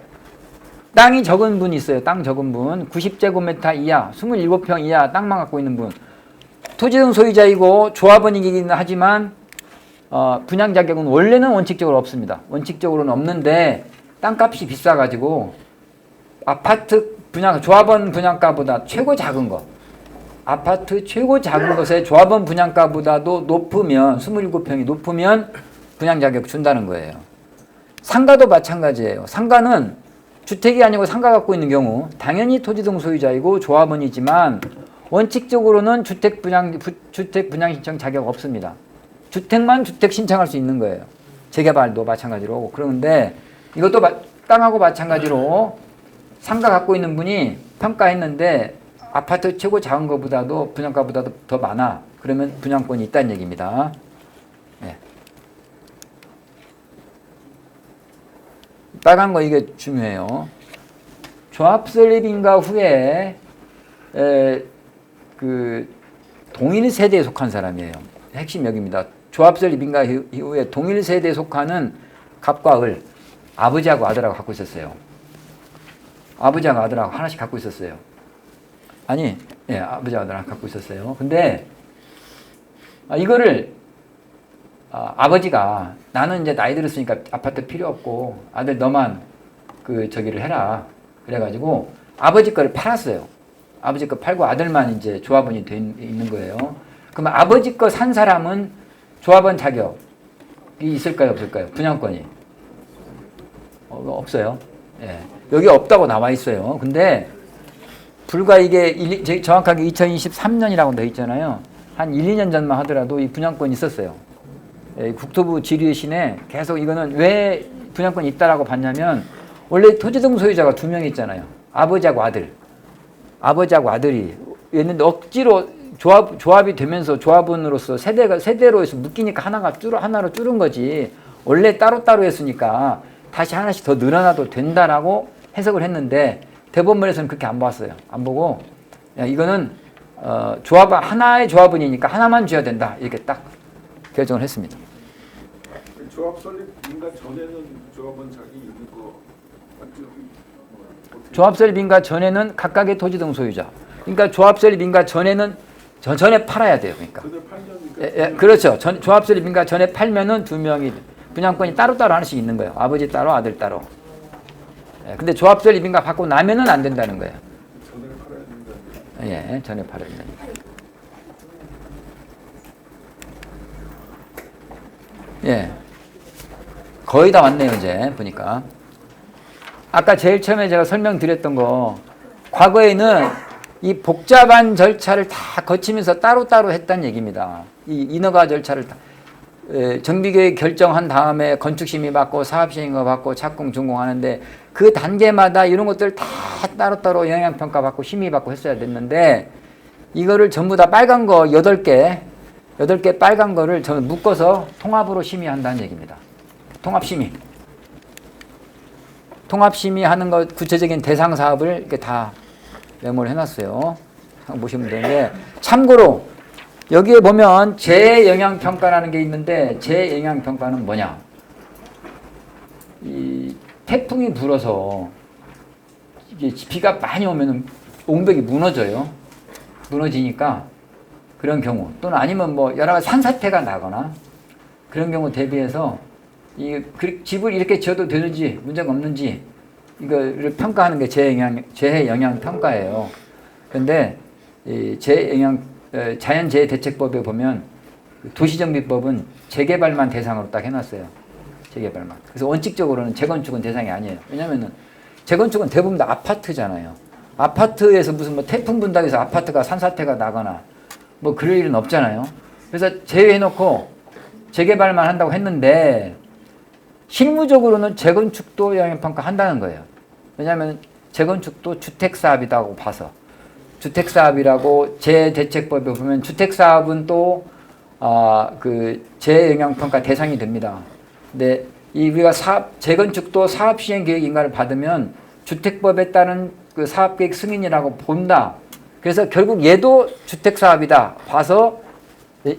땅이 적은 분이 있어요. 땅 적은 분. 90제곱미터 이하, 27평 이하 땅만 갖고 있는 분. 토지등 소유자이고 조합원이긴 하지만 분양 자격은 원래는 원칙적으로 없습니다. 원칙적으로는 없는데 땅값이 비싸가지고 아파트 분양, 조합원 분양가보다 최고 작은 거, 아파트 최고 작은 것의 조합원 분양가보다도 높으면, 27평이 높으면 분양 자격 준다는 거예요. 상가도 마찬가지예요. 상가는 주택이 아니고 상가 갖고 있는 경우 당연히 토지등 소유자이고 조합원이지만 원칙적으로는 주택 분양 신청 자격 없습니다. 주택만 주택 신청할 수 있는 거예요. 재개발도 마찬가지로. 그런데 이것도 땅하고 마찬가지로 상가 갖고 있는 분이 평가했는데 아파트 최고 작은 것보다도 분양가보다도 더 많아. 그러면 분양권이 있다는 얘기입니다. 네. 빨간 거 이게 중요해요. 조합 설립 인가 후에 그 동일 세대에 속한 사람이에요. 핵심 여기입니다. 조합 설립 인가 이후에 동일 세대에 속하는 갑과 을, 아버지하고 아들하고 갖고 있었어요. 아버지하고 아들하고 하나씩 갖고 있었어요. 아니, 예, 아버지하고 아들하고 갖고 있었어요. 근데 이거를 아버지가 나는 이제 나이 들었으니까 아파트 필요 없고 아들 너만 저기를 해라. 그래가지고 아버지 거를 팔았어요. 아버지 거 팔고 아들만 이제 조합원이 돼 있는 거예요. 그러면 아버지 거 산 사람은 조합원 자격이 있을까요, 없을까요? 분양권이 없어요. 예. 여기 없다고 나와 있어요. 근데 불과 이게 정확하게 2023년이라고 돼 있잖아요. 한 1, 2년 전만 하더라도 이 분양권이 있었어요. 예, 국토부 지리신에 계속 이거는 왜 분양권이 있다라고 봤냐면 원래 토지등 소유자가 2명 있잖아요. 아버지하고 아들. 아버지하고 아들이 있는데 억지로 조합이 되면서 조합원으로서 세대로 해서 묶이니까 하나로 줄은 거지. 원래 따로따로 했으니까 다시 하나씩 더 늘어나도 된다라고 해석을 했는데 대법원에서는 그렇게 안 봤어요. 안 보고 야, 이거는 하나의 조합원이니까 하나만 줘야 된다. 이렇게 딱 결정을 했습니다. 조합 설립 인가 전에는 조합원 자격이 있는 거 맞죠? 조합 설립 인가 전에는 각각의 토지등 소유자. 그러니까 조합 설립 인가 전에는 전에 팔아야 돼요. 그러니까. 예, 그렇죠. 조합 설립 인가 전에 팔면은 2명이 분양권이 따로따로 하나씩 있는 거예요. 아버지 따로 아들 따로. 예, 근데 조합 설립 인가 받고 나면은 안 된다는 거예요. 전에 팔아야 된다. 예, 전에 팔아야 된다. 예. 거의 다 왔네요, 이제, 보니까. 아까 제일 처음에 제가 설명드렸던 거, 과거에는 이 복잡한 절차를 다 거치면서 따로따로 했다는 얘기입니다. 이 인허가 절차를 다, 정비계획 결정한 다음에 건축심의 받고 사업시행허가 받고 착공 준공하는데 그 단계마다 이런 것들 다 따로따로 영향평가 받고 심의 받고 했어야 됐는데 이거를 전부 다 빨간 거 8개 빨간 거를 저는 묶어서 통합으로 심의한다는 얘기입니다. 통합심의하는 것 구체적인 대상 사업을 이렇게 다 메모를 해놨어요. 보시면 되는데 참고로 여기에 보면 재영향평가라는 게 있는데 재영향평가는 뭐냐? 이 태풍이 불어서 이게 비가 많이 오면 옹벽이 무너져요. 무너지니까 그런 경우 또는 아니면 뭐 여러 가지 산사태가 나거나 그런 경우 대비해서 이 집을 이렇게 지어도 되는지 문제가 없는지 이거를 평가하는 게 재해영향 평가예요. 그런데 이 자연재해 대책법에 보면 도시정비법은 재개발만 대상으로 딱 해놨어요. 재개발만. 그래서 원칙적으로는 재건축은 대상이 아니에요. 왜냐면은 재건축은 대부분 다 아파트잖아요. 아파트에서 무슨 뭐 태풍 분다고 해서 아파트가 산사태가 나거나 뭐 그럴 일은 없잖아요. 그래서 제외해놓고 재개발만 한다고 했는데 실무적으로는 재건축도 영향평가 한다는 거예요. 왜냐하면 재건축도 주택사업이라고 봐서 주택사업이라고 재대책법에 보면 주택사업은 또 그 재영향평가 대상이 됩니다. 근데 이 우리가 재건축도 사업시행계획인가를 받으면 주택법에 따른 그 사업계획 승인이라고 본다. 그래서 결국 얘도 주택사업이다 봐서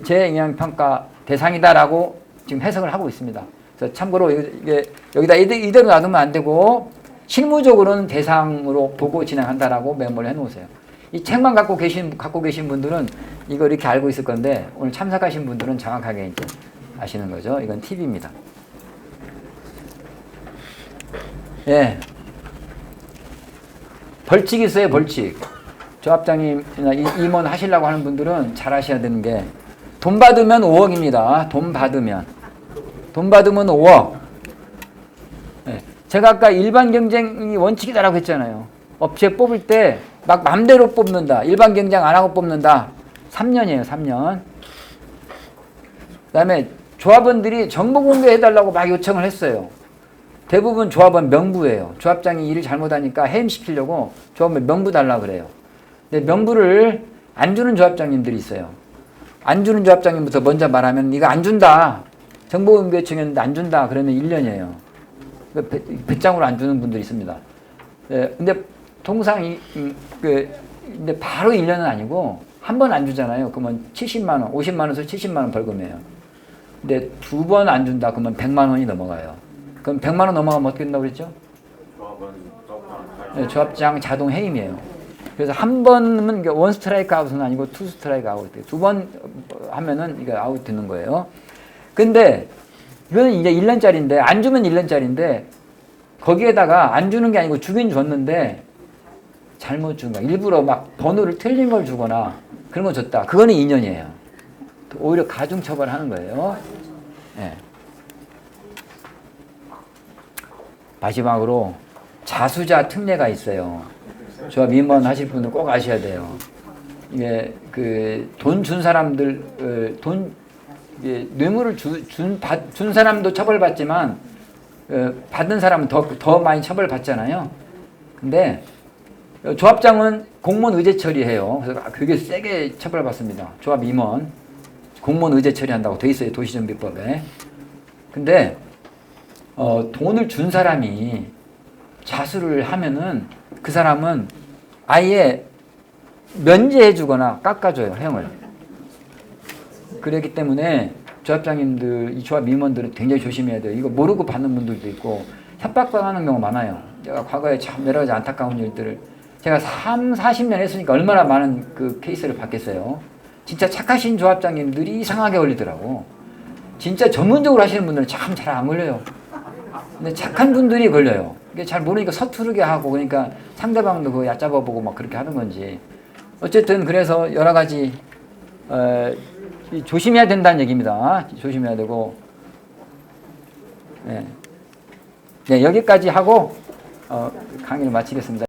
재영향평가 대상이다라고 지금 해석을 하고 있습니다. 그래서 참고로 이게 여기다 이대로 놔두면 안 되고 실무적으로는 대상으로 보고 진행한다라고 메모를 해놓으세요. 이 책만 갖고 계신 분들은 이거 이렇게 알고 있을 건데 오늘 참석하신 분들은 정확하게 이제 아시는 거죠. 이건 팁입니다. 예. 벌칙 있어요, 벌칙. 조합장님이나 임원 하시려고 하는 분들은 잘 하셔야 되는 게 돈 받으면 5억입니다. 돈 받으면 5억. 예. 제가 아까 일반 경쟁이 원칙이다라고 했잖아요. 업체 뽑을 때 막 맘대로 뽑는다. 일반 경쟁 안 하고 뽑는다. 3년이에요, 3년. 그 다음에 조합원들이 정보 공개해달라고 막 요청을 했어요. 대부분 조합원 명부예요. 조합장이 일을 잘못하니까 해임시키려고 조합원 명부 달라고 그래요. 근데 명부를 안 주는 조합장님들이 있어요. 안 주는 조합장님부터 먼저 말하면 이거 안 준다. 정보 공개 요청했는데 안 준다. 그러면 1년이에요. 배짱으로 안 주는 분들이 있습니다. 예, 근데 통상 근데 바로 1년은 아니고 한 번 안 주잖아요. 그러면 70만 원, 50만 원에서 70만 원 벌금이에요. 근데 2번 안 준다. 그러면 100만 원이 넘어가요. 그럼 100만 원 넘어가면 어떻게 된다고 그랬죠? 네, 조합장 자동 해임이에요. 그래서 한 번은 원 스트라이크 아웃은 아니고 투 스트라이크 아웃. 2번 하면은 이거 아웃 되는 거예요. 근데 이거는 이제 1년짜리인데 안 주면 1년짜리인데 거기에다가 안 주는 게 아니고 주긴 줬는데 잘못 준 거. 일부러 막 번호를 틀린 걸 주거나 그런 거 줬다. 그거는 2년이에요. 오히려 가중 처벌하는 거예요. 네. 마지막으로 자수자 특례가 있어요. 조합 임원 하실 분은 꼭 아셔야 돼요. 이게 그 돈 준 사람들 뇌물을 준 사람도 처벌받지만 받은 사람은 더 많이 처벌받잖아요. 근데 조합장은 공무원 의제 처리해요. 그래서 그게 세게 처벌받습니다. 조합 임원 공무원 의제 처리한다고 돼 있어요. 도시정비법에. 근데 돈을 준 사람이 자수를 하면은 그 사람은 아예 면제해 주거나 깎아줘요, 형을. 그렇기 때문에 조합장님들, 이 조합 임원들은 굉장히 조심해야 돼요. 이거 모르고 받는 분들도 있고 협박당하는 경우가 많아요. 제가 과거에 참 여러 가지 안타까운 일들을 제가 40년 했으니까 얼마나 많은 그 케이스를 받겠어요. 진짜 착하신 조합장님들이 이상하게 걸리더라고. 진짜 전문적으로 하시는 분들은 참 잘 안 걸려요. 근데 착한 분들이 걸려요. 이게 잘 모르니까 서투르게 하고 그러니까 상대방도 그거 얕잡아 보고 막 그렇게 하는 건지. 어쨌든 그래서 여러 가지 조심해야 된다는 얘기입니다. 조심해야 되고. 네, 여기까지 하고 강의를 마치겠습니다.